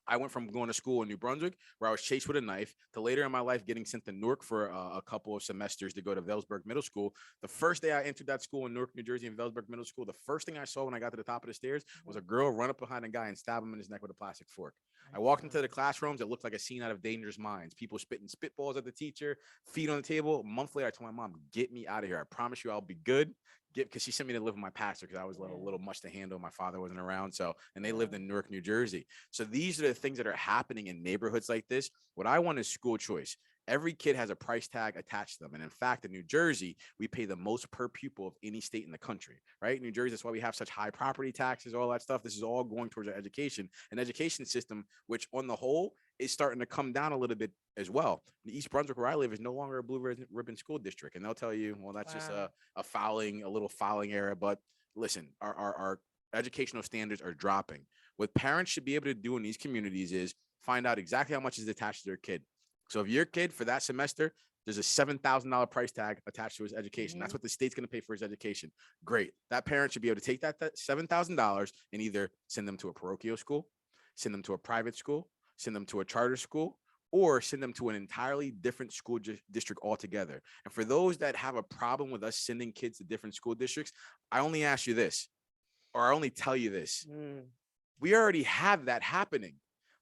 B: I went from going to school in New Brunswick, where I was chased with a knife, to later in my life getting sent to Newark for a couple of semesters to go to Vailsburg Middle School. The first day I entered that school in Newark, New Jersey, in Vailsburg Middle School, the first thing I saw when I got to the top of the stairs was a girl run up behind a guy and stab him in his neck with a plastic fork. I walked into the classrooms. It looked like a scene out of Dangerous Minds. People spitting spitballs at the teacher, feet on the table. A month later, I told my mom, "Get me out of here. I promise you I'll be good." Because she sent me to live with my pastor, because I was a little much to handle. My father wasn't around. And they lived in Newark, New Jersey. So these are the things that are happening in neighborhoods like this. What I want is school choice. Every kid has a price tag attached to them. And in fact, in New Jersey, we pay the most per pupil of any state in the country, right? New Jersey, that's why we have such high property taxes, all that stuff. This is all going towards our education, an education system, which on the whole is starting to come down a little bit as well. The East Brunswick, where I live, is no longer a blue ribbon school district. And they'll tell you, well, that's just a little fouling era. But listen, our educational standards are dropping. What parents should be able to do in these communities is find out exactly how much is attached to their kid. So if your kid for that semester, there's a $7,000 price tag attached to his education. That's what the state's going to pay for his education. Great. That parent should be able to take that $7,000 and either send them to a parochial school, send them to a private school, send them to a charter school, or send them to an entirely different school district altogether. And for those that have a problem with us sending kids to different school districts, I only ask you this, or I only tell you this. We already have that happening,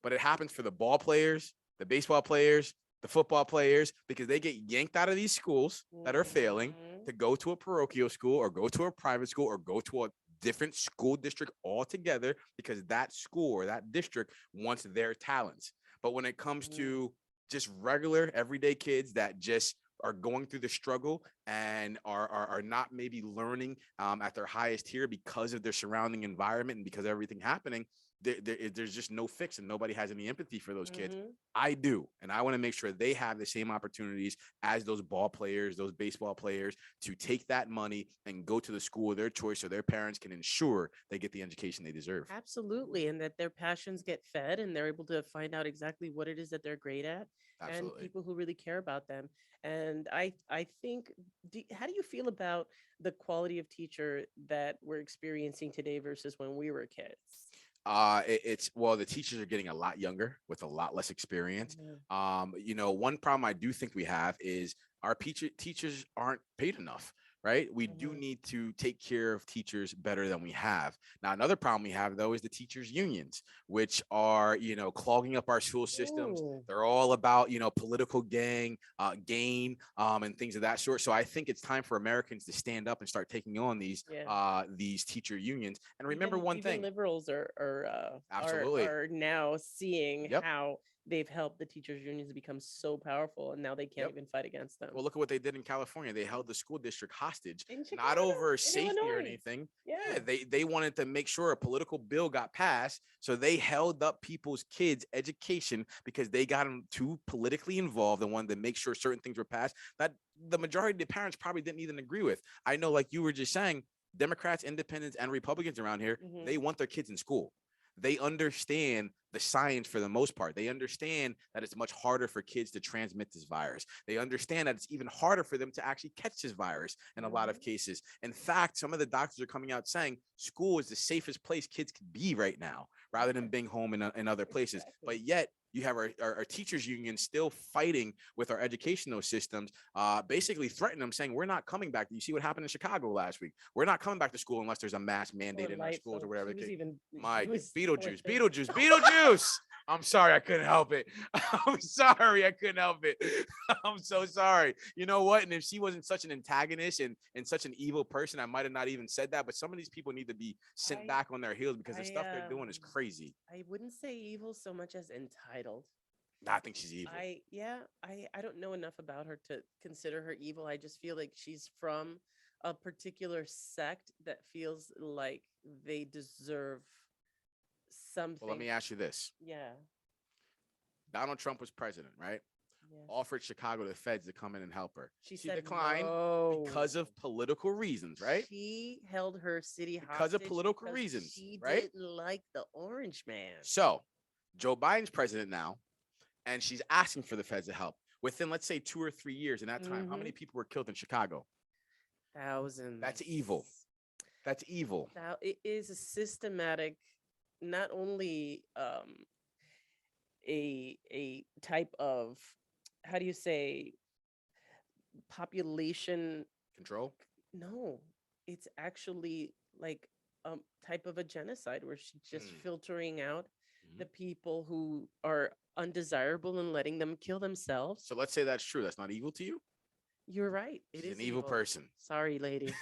B: but it happens for the ball players, the baseball players, the football players, because they get yanked out of these schools that are failing to go to a parochial school or go to a private school or go to a different school district altogether, because that school or that district wants their talents. But when it comes to just regular everyday kids that just are going through the struggle and are not maybe learning at their highest tier because of their surrounding environment and because of everything happening, there's just no fix, and nobody has any empathy for those kids.
A: Mhm.
B: I do, and I want to make sure they have the same opportunities as those ball players, those baseball players, to take that money and go to the school of their choice, so their parents can ensure they get the education they deserve.
A: Absolutely. And that their passions get fed and they're able to find out exactly what it is that they're great at and
B: Absolutely.
A: people who really care about them. And I think, how do you feel about the quality of teacher that we're experiencing today versus when we were kids?
B: It's well, the teachers are getting a lot younger with a lot less experience.
A: Mhm.
B: One problem I do think we have is our teachers aren't paid enough, right? We do
A: Mhm.
B: need to take care of teachers better than we have. Now, another problem we have though is the teachers unions, which are, clogging up our school systems.
A: Ooh.
B: They're all about, political gain, and things of that sort. So I think it's time for Americans to stand up and start taking on
A: Yeah.
B: these teacher unions. And remember one
A: Even
B: thing.
A: liberals are
B: Absolutely.
A: are now seeing
B: Yep.
A: how they've helped the teachers unions become so powerful and now they can't
B: Yep.
A: even fight against them.
B: Well, look at what they did in California. They held the school district hostage,
A: In
B: not
A: Chicago,
B: over
A: in
B: safety or
A: Illinois.
B: anything.
A: Yeah.
B: Yeah, they wanted to make sure a political bill got passed. So they held up people's kids' education because they got them too politically involved and wanted to make sure certain things were passed that the majority of the parents probably didn't even agree with. I know, like you were just saying, Democrats, independents, and Republicans around here,
A: Mhm.
B: they want their kids in school. They understand the science for the most part. They understand that it's much harder for kids to transmit this virus. They understand that it's even harder for them to actually catch this virus in a lot of cases. In fact, some of the doctors are coming out saying school is the safest place kids could be right now, rather than being home in other places.
A: Exactly.
B: But yet you have our teachers union still fighting with our educational systems, basically threatening them, saying, we're not coming back. You see what happened in Chicago last week? We're not coming back to school unless there's a mask mandate in our schools or whatever. My Beetlejuice. I'm sorry, I couldn't help it. I'm sorry, I couldn't help it. I'm so sorry. You know what? And if she wasn't such an antagonist and such an evil person, I might have not even said that. But some of these people need to be sent back on their heels because the stuff they're doing is crazy.
A: I wouldn't say evil so much as entitled.
B: I think she's evil.
A: I don't know enough about her to consider her evil. I just feel like she's from a particular sect that feels like they deserve something.
B: Well, let me ask you this.
A: Yeah.
B: Donald Trump was president, right?
A: Yeah.
B: Offered Chicago the feds to come in and help her.
A: She
B: She
A: said
B: declined
A: no.
B: because of political reasons, right?
A: She held her city hostage
B: because of political reasons,
A: she
B: right?
A: didn't like the orange man.
B: So Joe Biden's president now, and she's asking for the feds to help. Within, let's say, 2 or 3 years in that time, how many people were killed in Chicago?
A: Thousands.
B: That's evil. That's evil.
A: Now, it is a systematic, not only a type of, how do you say, population
B: control?
A: No, it's actually like a type of a genocide where she's just filtering out the people who are undesirable and letting them kill themselves.
B: So let's say that's true. That's not evil to you?
A: You're right.
B: She's an evil person.
A: Sorry, lady.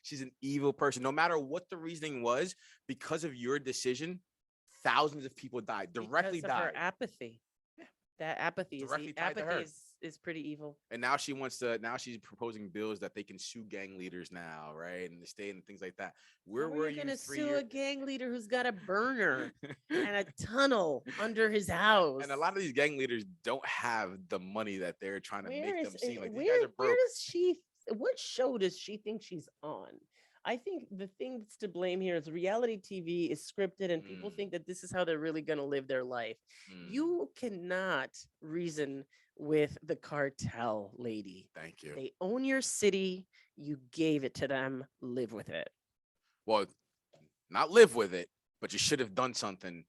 B: She's an evil person. No matter what the reasoning was, because of your decision, thousands of people died. Directly
A: because of
B: died.
A: her apathy. That apathy is pretty evil.
B: And now she's proposing bills that they can sue gang leaders now, right? And the state and things like that.
A: Where were you gonna sue a gang leader who's got a burner and a tunnel under his house?
B: And a lot of these gang leaders don't have the money that they're trying to make them seem like. These guys are broke.
A: Where does she? What show does she think she's on? I think the thing that's to blame here is reality TV is scripted and people think that this is how they're really going to live their life. You cannot reason with the cartel, lady.
B: Thank you.
A: They own your city. You gave it to them. Live with it.
B: Well, not live with it, but you should have done something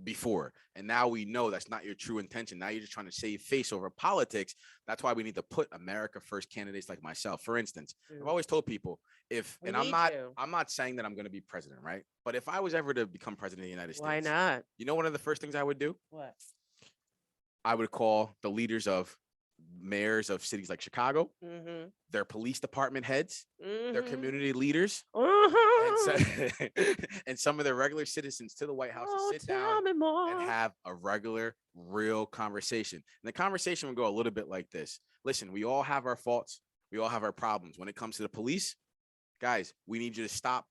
B: before. And now we know that's not your true intention. Now you're just trying to save face over politics. That's why we need to put America first candidates like myself. For instance, I've always told people I'm not saying that I'm going to be president, right? But if I was ever to become president of the United States,
A: why not?
B: You know, one of the first things I would do?
A: What?
B: I would call the leaders of mayors of cities like Chicago, their police department heads, their community leaders, and some of their regular citizens to the White House to sit down and have a regular, real conversation. And the conversation would go a little bit like this. Listen, we all have our faults. We all have our problems. When it comes to the police, guys, we need you to stop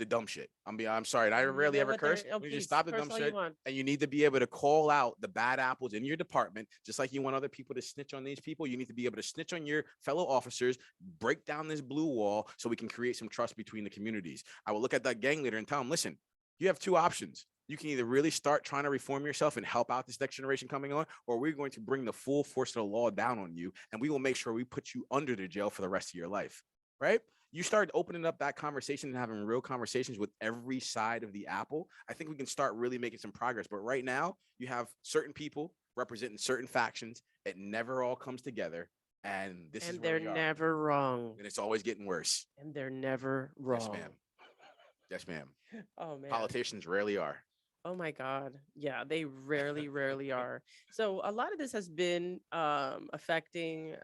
B: the dumb shit. I'm sorry. And I
A: You
B: rarely
A: know
B: ever
A: what?
B: curse.
A: Oh,
B: You just
A: please,
B: stop the dumb
A: curse all you
B: shit.
A: want.
B: And you need to be able to call out the bad apples in your department, just like you want other people to snitch on these people. You need to be able to snitch on your fellow officers, break down this blue wall so we can create some trust between the communities. I will look at that gang leader and tell him, listen, you have two options. You can either really start trying to reform yourself and help out this next generation coming on, or we're going to bring the full force of the law down on you, and we will make sure we put you under the jail for the rest of your life, right? You start opening up that conversation and having real conversations with every side of the apple, I think we can start really making some progress. But right now, you have certain people representing certain factions. It never all comes together. And this is where
A: they're
B: we are.
A: never wrong.
B: And it's always getting worse.
A: And they're never wrong.
B: Yes, ma'am. Yes, ma'am.
A: Oh, man.
B: Politicians rarely are.
A: Oh my God. Yeah, they rarely are. So a lot of this has been affecting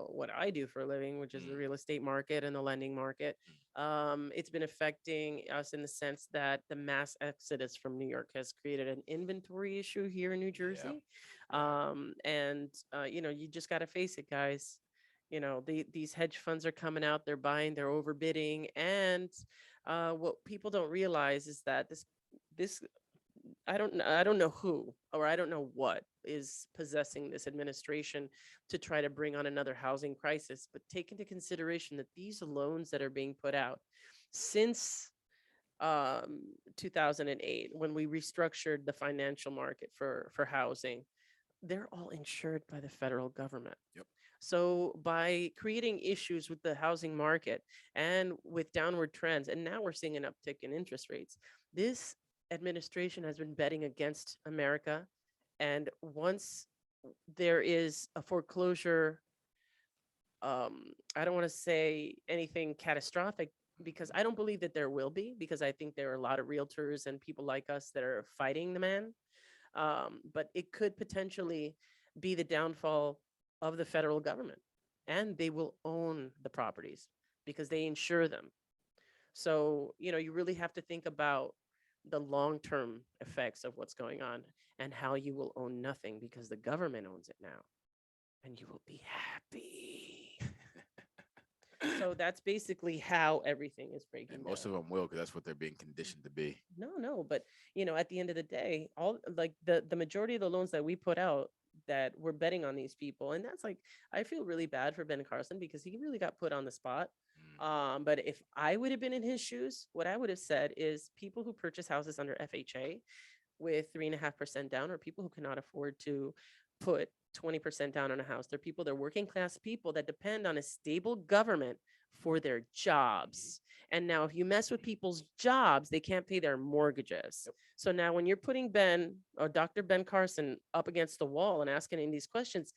A: what I do for a living, which is the real estate market and the lending market. It's been affecting us in the sense that the mass exodus from New York has created an inventory issue here in New Jersey. You just got to face it, guys. These hedge funds are coming out, they're buying, they're overbidding. And what people don't realize is that this I don't know who, or I don't know what is possessing this administration to try to bring on another housing crisis, but take into consideration that these loans that are being put out since 2008, when we restructured the financial market for housing, they're all insured by the federal government.
B: Yep.
A: So by creating issues with the housing market and with downward trends, and now we're seeing an uptick in interest rates, this administration has been betting against America. And once there is a foreclosure, I don't want to say anything catastrophic, because I don't believe that there will be, because I think there are a lot of realtors and people like us that are fighting the man. But it could potentially be the downfall of the federal government, and they will own the properties because they insure them. So, you really have to think about the long-term effects of what's going on and how you will own nothing because the government owns it now and you will be happy. So that's basically how everything is breaking
B: And most
A: down.
B: of them will, because that's what they're being conditioned to be.
A: No, but at the end of the day, all like the majority of the loans that we put out, that we're betting on these people. And that's like, I feel really bad for Ben Carson because he really got put on the spot. But if I would have been in his shoes, what I would have said is people who purchase houses under FHA with 3.5% down, or people who cannot afford to put 20% down on a house. They're people, they're working class people that depend on a stable government for their jobs. And now if you mess with people's jobs, they can't pay their mortgages.
B: Yep.
A: So now when you're putting Ben or Dr. Ben Carson up against the wall and asking him these questions,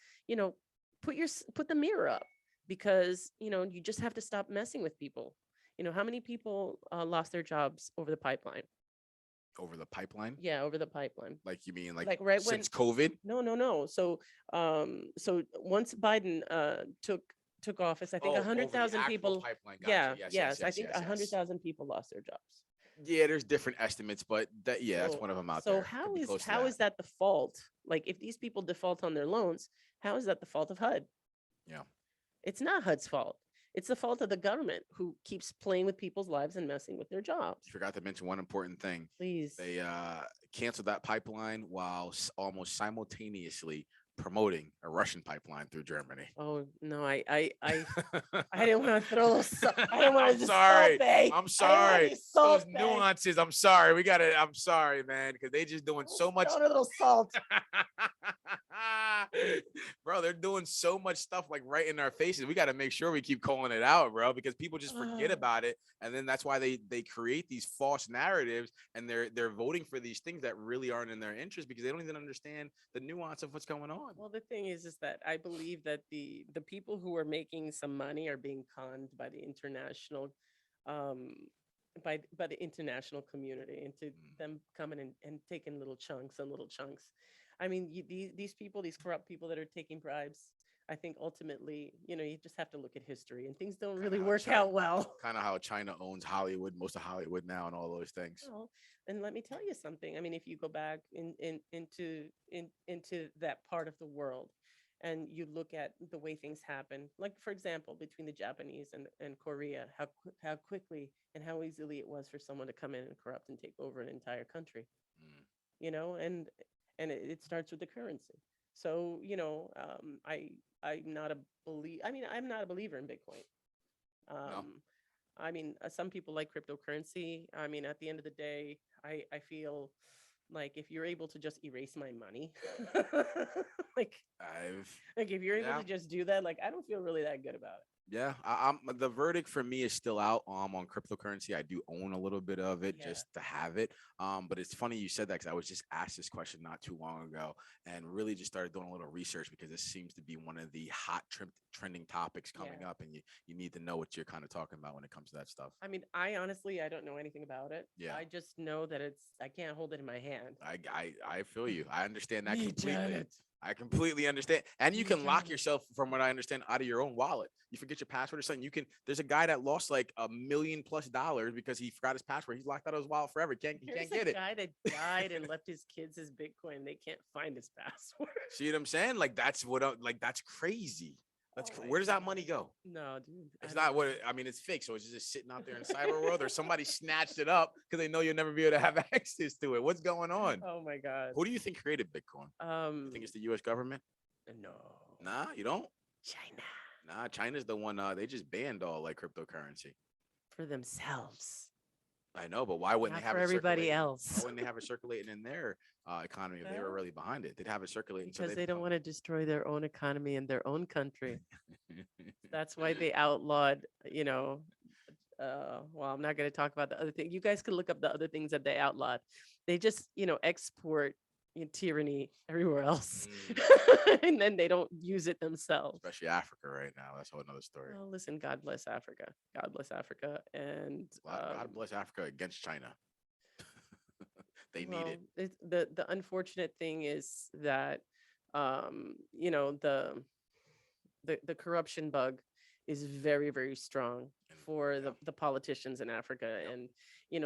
A: put the mirror up, because, you just have to stop messing with people. How many people lost their jobs over the pipeline?
B: Over the pipeline?
A: Yeah, over the pipeline.
B: Like, you mean
A: Like right
B: since
A: when
B: COVID?
A: No. So once Biden took office, I think
B: Oh, over the
A: 100,000
B: actual
A: people.
B: pipeline.
A: Yeah,
B: Gotcha.
A: yes, I think
B: Yes.
A: 100,000 people lost their jobs.
B: Yeah, there's different estimates, but that's one of them out
A: So
B: there.
A: how
B: Could be
A: is
B: close to
A: how is that the fault? Like, if these people default on their loans, how is that the fault of HUD?
B: Yeah.
A: It's not HUD's fault. It's the fault of the government, who keeps playing with people's lives and messing with their jobs.
B: You forgot to mention one important thing.
A: Please.
B: They canceled that pipeline while almost simultaneously promoting a Russian pipeline through Germany.
A: Oh no, I didn't want to throw those. I didn't want to just
B: sorry.
A: salt
B: I'm sorry. Those
A: bag.
B: nuances. I'm sorry. I'm sorry, man, because they just doing so much.
A: A little salt.
B: Bro, they're doing so much stuff like right in our faces. We got to make sure we keep calling it out, bro, because people just forget about it, and then that's why they create these false narratives, and they're voting for these things that really aren't in their interest because they don't even understand the nuance of what's going on.
A: Well, the thing is that I believe that the people who are making some money are being conned by the international by the international community into them coming and taking little chunks and little chunks. I mean, these people, these corrupt people that are taking bribes, I think ultimately, you just have to look at history, and things don't really work out well.
B: Kind of how China owns Hollywood, most of Hollywood now, and all those things.
A: Well, and let me tell you something. I mean, if you go back into that part of the world, and you look at the way things happen, like for example, between the Japanese and Korea, how quickly and how easily it was for someone to come in and corrupt and take over an entire country,
B: Mm.
A: and it starts with the currency. So, I'm not a I'm not a believer in Bitcoin.
B: No,
A: Um, some people like cryptocurrency. At the end of the day, I feel like if you're able to just erase my money, like,
B: I've
A: like if you're able
B: yeah.
A: to just do that, like I don't feel really that good about
B: Yeah, I'm the verdict for me is still out on cryptocurrency. I do own a little bit of
A: it.
B: it
A: Yeah.
B: just to have it. But it's funny you said that because I was just asked this question not too long ago and really just started doing a little research because this seems to be one of the hot trending topics coming
A: Yeah.
B: up, and you need to know what you're kind of talking about when it comes to that stuff.
A: I honestly, I don't know anything about it.
B: Yeah,
A: I just know that I can't hold it in my hand.
B: I feel you. I understand that
A: Me,
B: completely.
A: Janet.
B: I completely understand. And you
A: Me,
B: can lock
A: Janet.
B: yourself, from what I understand, out of your own wallet. You forget your password or something. There's a guy that lost like $1 million+ because he forgot his password. He's locked out of his wallet forever. He
A: There's
B: can't
A: a
B: get it.
A: guy that died and left his kids his Bitcoin. They can't find his password.
B: See what I'm saying? Like that's crazy.
A: Oh my
B: Where does that
A: God.
B: money go?
A: No, dude.
B: It's
A: I don't
B: not what
A: know.
B: I mean. It's fake, so it's just sitting out there in cyber world, or somebody snatched it up because they know you'll never be able to have access to it. What's going on?
A: Oh my God.
B: Who do you think created Bitcoin? You think
A: Um,
B: it's the U.S. government?
A: no.
B: Nah, you don't.
A: China
B: Nah, China's the one. They just banned all like cryptocurrency.
A: for themselves,
B: I know, but why wouldn't
A: not
B: they
A: for
B: have it
A: everybody
B: circulating? Why
A: else.
B: wouldn't they have it circulating in their economy if they were
A: Well,
B: really behind it? They'd have it circulating so
A: because
B: they
A: they don't
B: become.
A: want to destroy their own economy in their own country. That's why they outlawed, well, I'm not going to talk about the other thing. You guys can look up the other things that they outlawed. They just, export tyranny everywhere else.
B: Mm,
A: And then they don't use it themselves.
B: especially Africa right now. That's a whole another story.
A: Well, listen, God bless Africa. God bless Africa. And
B: God bless Africa against China. They need
A: well,
B: it.
A: the unfortunate thing is that the corruption bug is very, very strong
B: And
A: for
B: yeah,
A: the politicians in Africa.
B: yep.
A: And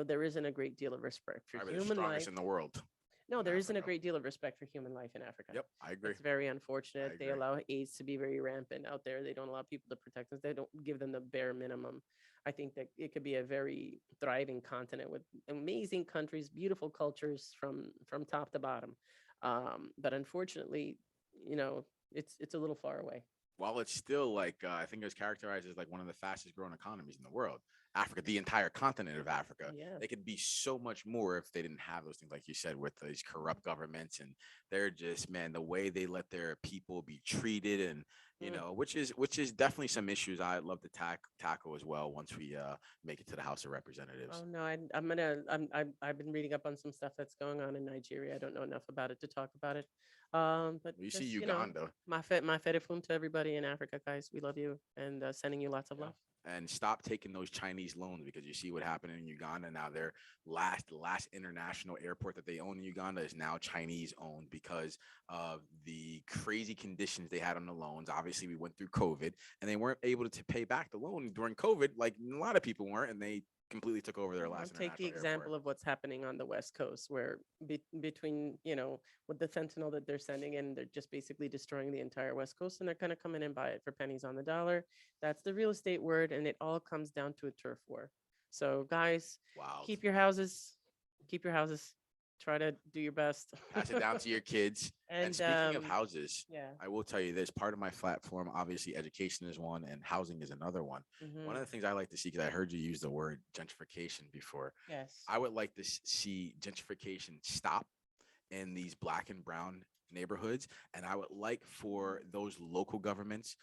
A: there isn't a great deal of respect for
B: Probably the
A: human life.
B: strongest in the world
A: No,
B: in
A: there isn't a
B: Africa.
A: great deal of respect for human life in Africa.
B: Yep, I agree.
A: It's very
B: I
A: unfortunate. They
B: agree.
A: allow AIDS to be very rampant out there. They don't allow people to protect us. They don't give them the bare minimum. I think that it could be a very thriving continent with amazing countries, beautiful cultures from top to bottom. But unfortunately, you know, it's a little far away.
B: While it's still like I think it's characterized as like one of the fastest growing economies in the world. Africa, the entire continent of Africa,
A: Yeah.
B: they could be so much more if they didn't have those things, like you said, with these corrupt governments, and they're just man, the way they let their people be treated, and
A: Mm.
B: which is definitely some issues I'd love to tackle as well once we make it to the House of Representatives.
A: Oh no, I've been reading up on some stuff that's going on in Nigeria. I don't know enough about it to talk about it. But
B: You see
A: just
B: Uganda.
A: my fedifum to everybody in Africa, guys. We love you and sending you lots of
B: Yeah.
A: love.
B: And stop taking those Chinese loans because you see what happened in Uganda. Now their last international airport that they own in Uganda is now Chinese owned because of the crazy conditions they had on the loans. Obviously, we went through COVID and they weren't able to pay back the loan during COVID, like a lot of people weren't, and they completely took over their
A: Well,
B: last
A: take the
B: international
A: example
B: airport.
A: of what's happening on the West Coast, where between with the fentanyl that they're sending in, they're just basically destroying the entire West Coast, and they're gonna come in and buy it for pennies on the dollar. That's the real estate word, and it all comes down to a turf war. So, guys,
B: Wow.
A: keep your houses, keep your houses. Try to do your best.
B: Pass it down to your kids. And
A: And
B: speaking of houses,
A: yeah.
B: I will tell you this part of my platform, obviously, education is one and housing is another one. One of the things I like to see, because I heard you use the word gentrification before,
A: Yes.
B: I would like to see gentrification stop in these black and brown neighborhoods, and I would like for those local governments,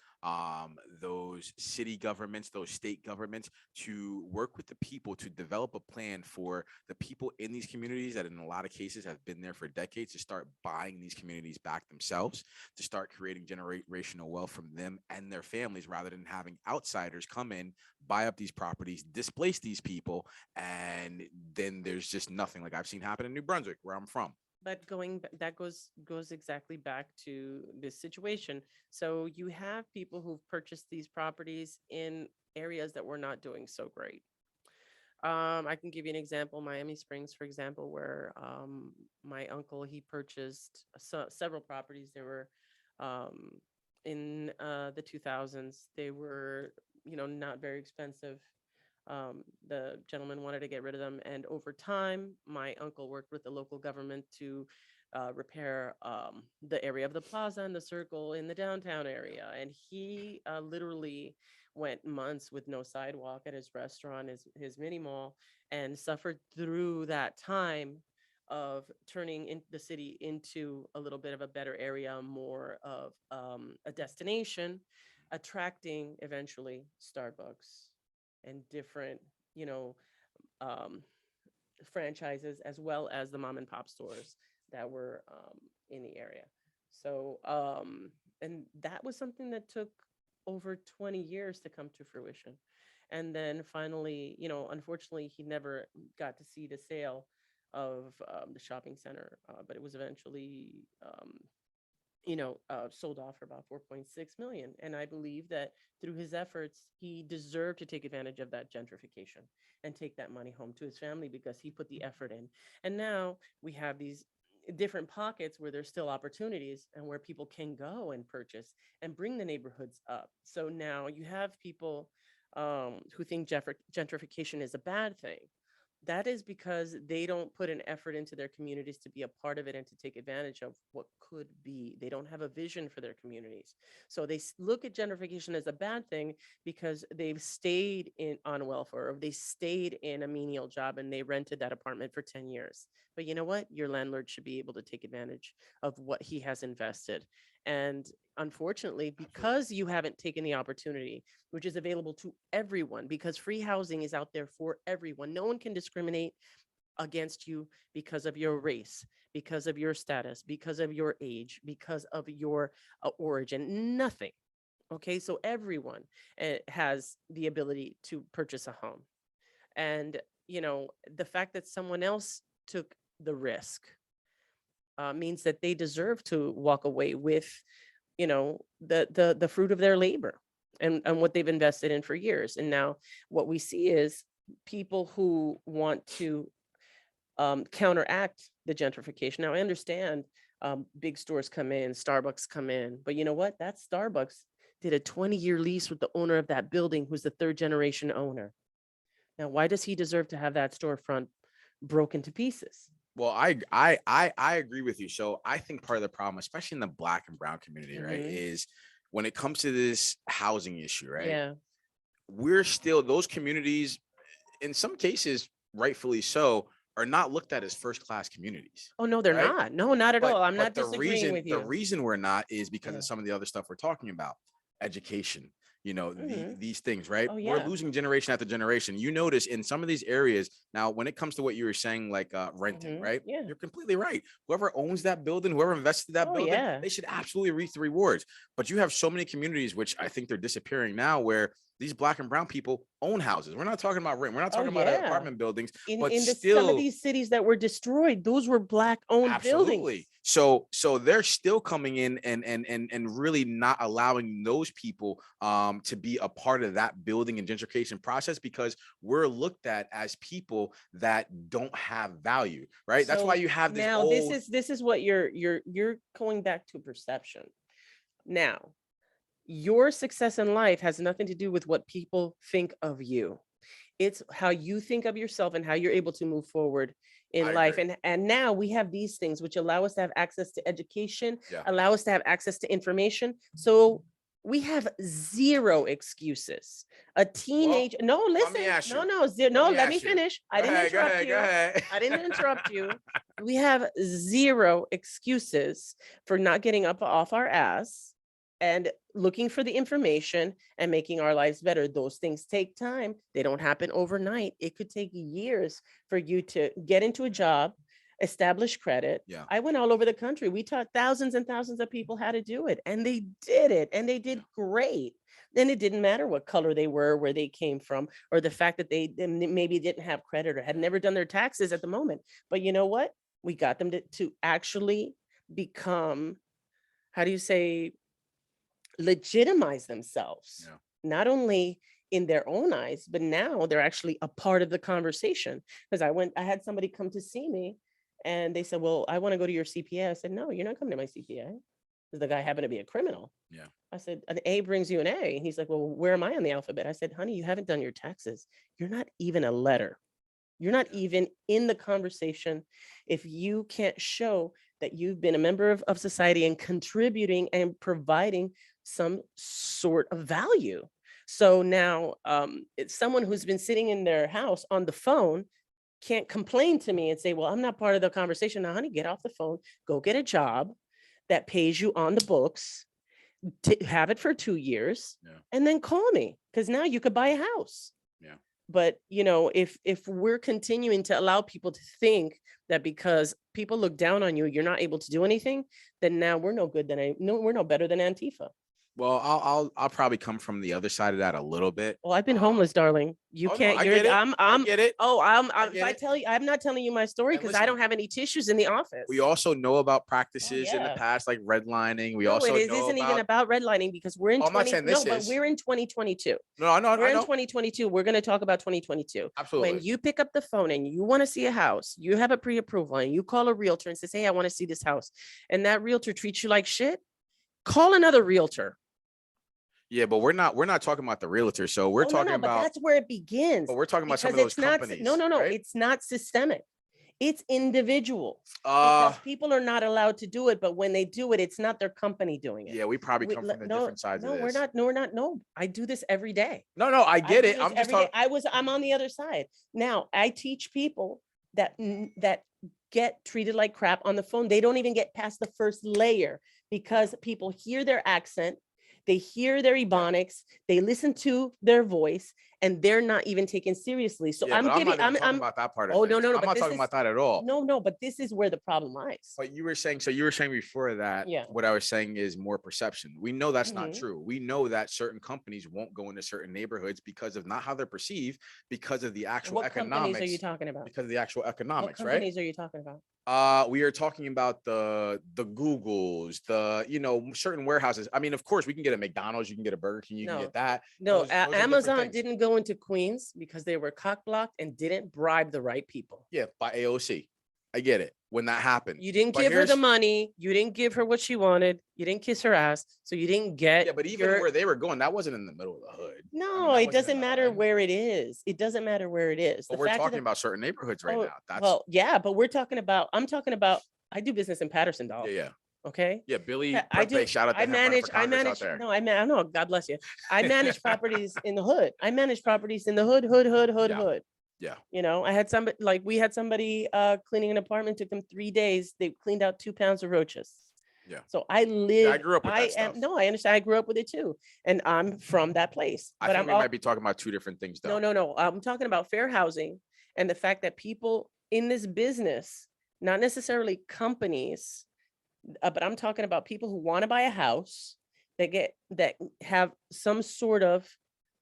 B: those city governments, those state governments to work with the people to develop a plan for the people in these communities that in a lot of cases have been there for decades, to start buying these communities back themselves, to start creating generational wealth from them and their families, rather than having outsiders come in, buy up these properties, displace these people, and then there's just nothing like I've seen happen in New Brunswick, where I'm from.
A: But that goes exactly back to this situation. So you have people who've purchased these properties in areas that were not doing so great. I can give you an example, Miami Springs, for example, where my uncle, he purchased several properties. There were in the 2000s. They were, not very expensive. The gentleman wanted to get rid of them. And over time, my uncle worked with the local government to repair the area of the plaza and the circle in the downtown area. And he literally went months with no sidewalk at his restaurant, his mini mall, and suffered through that time of turning the city into a little bit of a better area, more of a destination, attracting eventually Starbucks and different, you know, um, franchises, as well as the mom and pop stores that were in the area. So, and that was something that took over 20 years to come to fruition. And then finally, unfortunately, he never got to see the sale of the shopping center, but it was eventually sold off for about 4.6 million. And I believe that through his efforts, he deserved to take advantage of that gentrification and take that money home to his family because he put the effort in. And now we have these different pockets where there's still opportunities and where people can go and purchase and bring the neighborhoods up. So now you have people who think gentrification is a bad thing. That is because they don't put an effort into their communities to be a part of it and to take advantage of what could be. They don't have a vision for their communities. So they look at gentrification as a bad thing because they've stayed on welfare, or they stayed in a menial job and they rented that apartment for 10 years. But you know what? Your landlord should be able to take advantage of what he has invested. And unfortunately, because you haven't taken the opportunity, which is available to everyone, because free housing is out there for everyone. No one can discriminate against you because of your race, because of your status, because of your age, because of your origin. Nothing. Okay, so everyone has the ability to purchase a home. And, the fact that someone else took the risk means that they deserve to walk away with, the fruit of their labor and what they've invested in for years. And now what we see is people who want to counteract the gentrification. Now I understand big stores come in, Starbucks come in, but you know what? That Starbucks did a 20-year lease with the owner of that building, who's the third generation owner. Now, why does he deserve to have that storefront broken to pieces?
B: Well, I agree with you. So I think part of the problem, especially in the Black and brown community, right, is when it comes to this housing issue, right?
A: Yeah.
B: We're still, those communities, in some cases, rightfully so, are not looked at as first-class communities.
A: Oh, no, they're
B: right?
A: not. No, not at all. I'm not
B: the
A: disagreeing with you.
B: The reason we're not is because of some of the other stuff we're talking about, education, these things, right?
A: Oh,
B: We're
A: yeah.
B: losing generation after generation. You notice in some of these areas now, when it comes to what you were saying, like renting, right?
A: Yeah.
B: You're completely right. Whoever owns that building, whoever invested that building,
A: yeah.
B: they should absolutely reap the rewards. But you have so many communities, which I think they're disappearing now, where these Black and brown people own houses. We're not talking about rent. We're not talking about apartment buildings, but still
A: some of these cities that were destroyed, those were Black owned buildings.
B: So they're still coming in and really not allowing those people to be a part of that building and gentrification process, because we're looked at as people that don't have value, right? So that's why you have this
A: now this is what you're going back to perception. Now, your success in life has nothing to do with what people think of you. It's how you think of yourself and how you're able to move forward in life. And now we have these things which allow us to have access to education, allow us to have access to information. So we have zero excuses. A teenage, no, let me finish. I didn't interrupt you. I didn't interrupt you. We have zero excuses for not getting up off our ass and looking for the information and making our lives better. Those things take time. They don't happen overnight. It could take years for you to get into a job, establish credit. I went all over the country. We taught thousands and thousands of people how to do it, and they did it, and they did great. Then it didn't matter what color they were, where they came from, or the fact that they maybe didn't have credit or had never done their taxes at the moment. But you know what? We got them to actually become, how do you say, legitimize themselves, not only in their own eyes, but now they're actually a part of the conversation. Because I had somebody come to see me and they said, well, I want to go to your CPA. I said, no, you're not coming to my CPA. because the guy happened to be a criminal.
B: Yeah.
A: I said, an A brings you an A. He's like, well, where am I on the alphabet? I said, honey, you haven't done your taxes. You're not even a letter. You're not even in the conversation if you can't show that you've been a member of society and contributing and providing some sort of value. So now it's someone who's been sitting in their house on the phone can't complain to me and say, well, I'm not part of the conversation. Now, honey, get off the phone, go get a job that pays you on the books, have it for 2 years, and then call me, because now you could buy a house.
B: Yeah.
A: But, you know, if we're continuing to allow people to think that because people look down on you, you're not able to do anything, then now we're no good we're no better than Antifa.
B: Well, I'll probably come from the other side of that a little bit.
A: Well, I've been homeless, darling. You can't.
B: I get it.
A: I
B: get it.
A: Oh, if I tell you, I'm not telling you my story because I don't have any tissues in the office.
B: We also know about practices in the past, like redlining. We also
A: it isn't even about redlining because we're in. But we're in 2022.
B: No, I know.
A: We're in 2022. We're going to talk about 2022.
B: Absolutely.
A: When you pick up the phone and you want to see a house, you have a pre-approval, and you call a realtor and says, "Hey, I want to see this house," and that realtor treats you like shit. Call another realtor.
B: Yeah, but we're not talking about the realtor. So we're talking about.
A: But that's where it begins.
B: But we're talking about some of those companies.
A: No. Right? It's not systemic. It's individual. Because people are not allowed to do it, but when they do it, it's not their company doing it.
B: Yeah, we probably come from the different sides of this.
A: We're not. No, I do this every day.
B: No, I get it. I'm just talking.
A: I'm on the other side. Now I teach people that get treated like crap on the phone. They don't even get past the first layer because people hear their accent. They hear their ebonics, they listen to their voice, and they're not even taken seriously. So I'm talking
B: about that part of it.
A: No.
B: I'm not talking about that at all.
A: No, but this is where the problem lies.
B: But you were saying before that, what I was saying is more perception. We know that's not true. We know that certain companies won't go into certain neighborhoods because of not how they're perceived, because of the actual economics. What
A: companies are you talking about?
B: Because of the actual economics,
A: right? What companies are you talking about?
B: We are talking about the Googles, certain warehouses. I mean, of course, we can get a McDonald's, you can get a Burger King, you can get that.
A: No, Amazon didn't go into Queens because they were cock-blocked and didn't bribe the right people.
B: Yeah, by AOC. I get it. When that happened,
A: you didn't give her the money. You didn't give her what she wanted. You didn't kiss her ass. So you didn't get.
B: Yeah, but even where they were going, that wasn't in the middle of the hood.
A: No, it doesn't matter where it is. It doesn't matter where it is.
B: But we're talking about certain neighborhoods right now.
A: But I'm talking about. I do business in Patterson, dog.
B: Yeah.
A: Okay.
B: Yeah, Billy. I do. Shout out to him. I manage.
A: No, I know. God bless you. I manage properties in the hood. I manage properties in the hood.
B: Yeah.
A: You know, we had somebody cleaning an apartment. Took them 3 days. They cleaned out 2 pounds of roaches.
B: Yeah.
A: So I live.
B: I grew up with that stuff.
A: No, I understand. I grew up with it too, and I'm from that place.
B: I think we might be talking about two different things, though.
A: No. I'm talking about fair housing and the fact that people in this business, not necessarily companies, but I'm talking about people who want to buy a house that have some sort of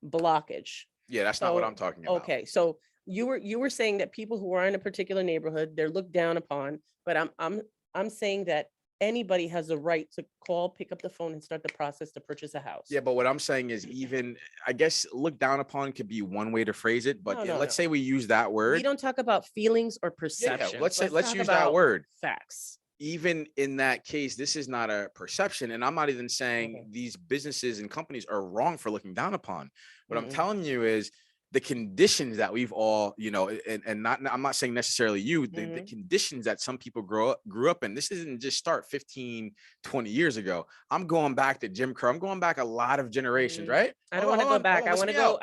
A: blockage.
B: Yeah, that's not what I'm talking about.
A: Okay, so you were saying that people who are in a particular neighborhood, they're looked down upon, but I'm saying that anybody has the right to call, pick up the phone, and start the process to purchase a house.
B: Yeah, but what I'm saying is, even, I guess, look down upon could be one way to phrase it, but let's say we use that word.
A: We don't talk about feelings or perception.
B: Yeah, let's use that word.
A: Facts.
B: Even in that case, this is not a perception, and I'm not even saying these businesses and companies are wrong for looking down upon. What I'm telling you is the conditions that we've all, and not, I'm not saying necessarily you, the conditions that some people grew up in. This isn't just start 15, 20 years ago. I'm going back to Jim Crow. I'm going back a lot of generations, right?
A: I don't want to go back. I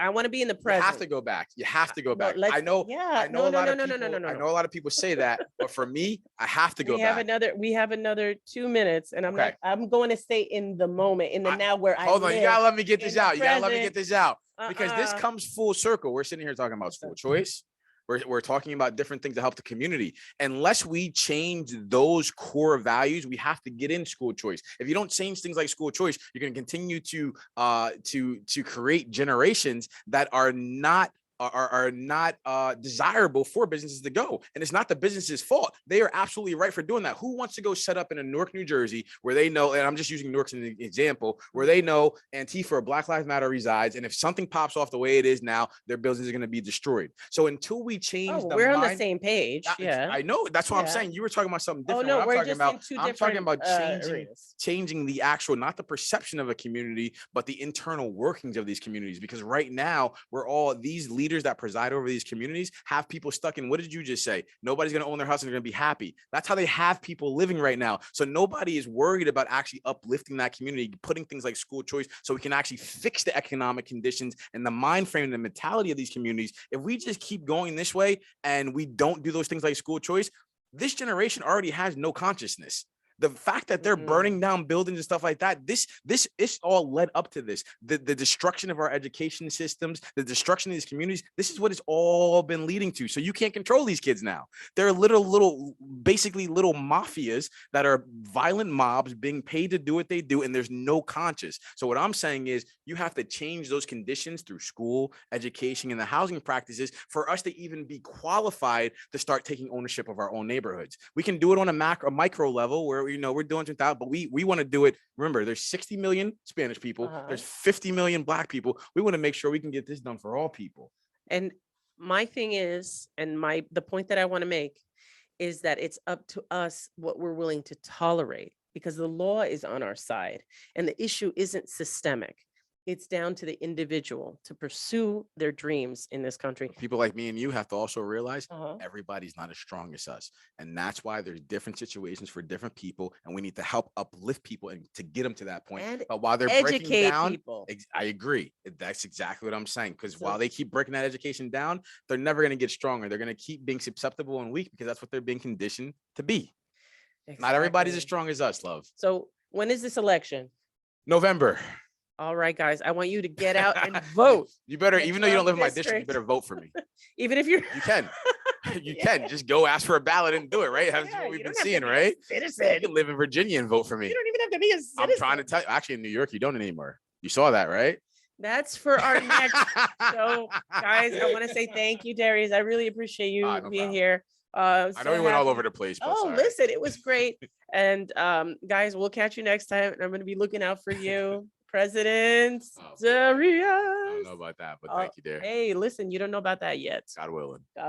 A: want to be in the present.
B: You have to go back. You have to go back. I know a lot of people say that, but for me, I have to go back.
A: We have another 2 minutes, and I'm going to stay in the moment, in the now where
B: hold on. You gotta let me get this out. Because this comes full circle. We're sitting here talking about school choice. We're talking about different things to help the community. Unless we change those core values, we have to get in school choice. If you don't change things like school choice, you're going to continue to create generations that are not are not desirable for businesses to go. And it's not the business's fault. They are absolutely right for doing that. Who wants to go set up in a Newark, New Jersey, where they know, and I'm just using Newark as an example, where they know Antifa or Black Lives Matter resides, and if something pops off the way it is now, their business is going to be destroyed. So until we change
A: we're on the same page. Yeah,
B: I know. That's what I'm saying. You were talking about something different.
A: No,
B: I'm talking about changing the actual, not the perception of a community, but the internal workings of these communities. Because right now, we're all these leaders that preside over these communities have people stuck in, what did you just say? Nobody's going to own their house and they're going to be happy. That's how they have people living right now. So nobody is worried about actually uplifting that community, putting things like school choice so we can actually fix the economic conditions and the mind frame and the mentality of these communities. If we just keep going this way and we don't do those things like school choice, this generation already has no consciousness. The fact that they're burning down buildings and stuff like that, this is all led up to this. The destruction of our education systems, the destruction of these communities, this is what it's all been leading to. So you can't control these kids now. They're basically little mafias that are violent mobs being paid to do what they do, and there's no conscience. So what I'm saying is you have to change those conditions through school, education, and the housing practices for us to even be qualified to start taking ownership of our own neighborhoods. We can do it on a micro level where we're doing 2,000, but we want to do it. Remember, there's 60 million Spanish people. There's 50 million Black people. We want to make sure we can get this done for all people.
A: And my thing is, and the point that I want to make is that it's up to us what we're willing to tolerate, because the law is on our side and the issue isn't systemic. It's down to the individual to pursue their dreams in this country.
B: People like me and you have to also realize everybody's not as strong as us. And that's why there's different situations for different people. And we need to help uplift people and to get them to that point.
A: And
B: but while they're breaking down,
A: people.
B: I agree. That's exactly what I'm saying. Because while they keep breaking that education down, they're never going to get stronger. They're going to keep being susceptible and weak because that's what they're being conditioned to be. Exactly. Not everybody's as strong as us, love.
A: So when is this election?
B: November.
A: All right, guys, I want you to get out and vote.
B: You better, even though you don't live in my district, you better vote for me.
A: Even if you
B: can. You can just go ask for a ballot and do it, right? That's what we've been seeing, right?
A: Citizen.
B: You can live in Virginia and vote for me.
A: You don't even have to be a citizen.
B: I'm trying to tell you, actually in New York, you don't anymore. You saw that, right?
A: That's for our next show, guys. I want to say thank you, Darius. I really appreciate you being here.
B: I know we went all over the place. But
A: listen, it was great. And guys, we'll catch you next time. I'm going to be looking out for you. President Darius.
B: I don't know about that, but thank you, dear.
A: Hey, listen, you don't know about that yet.
B: God willing.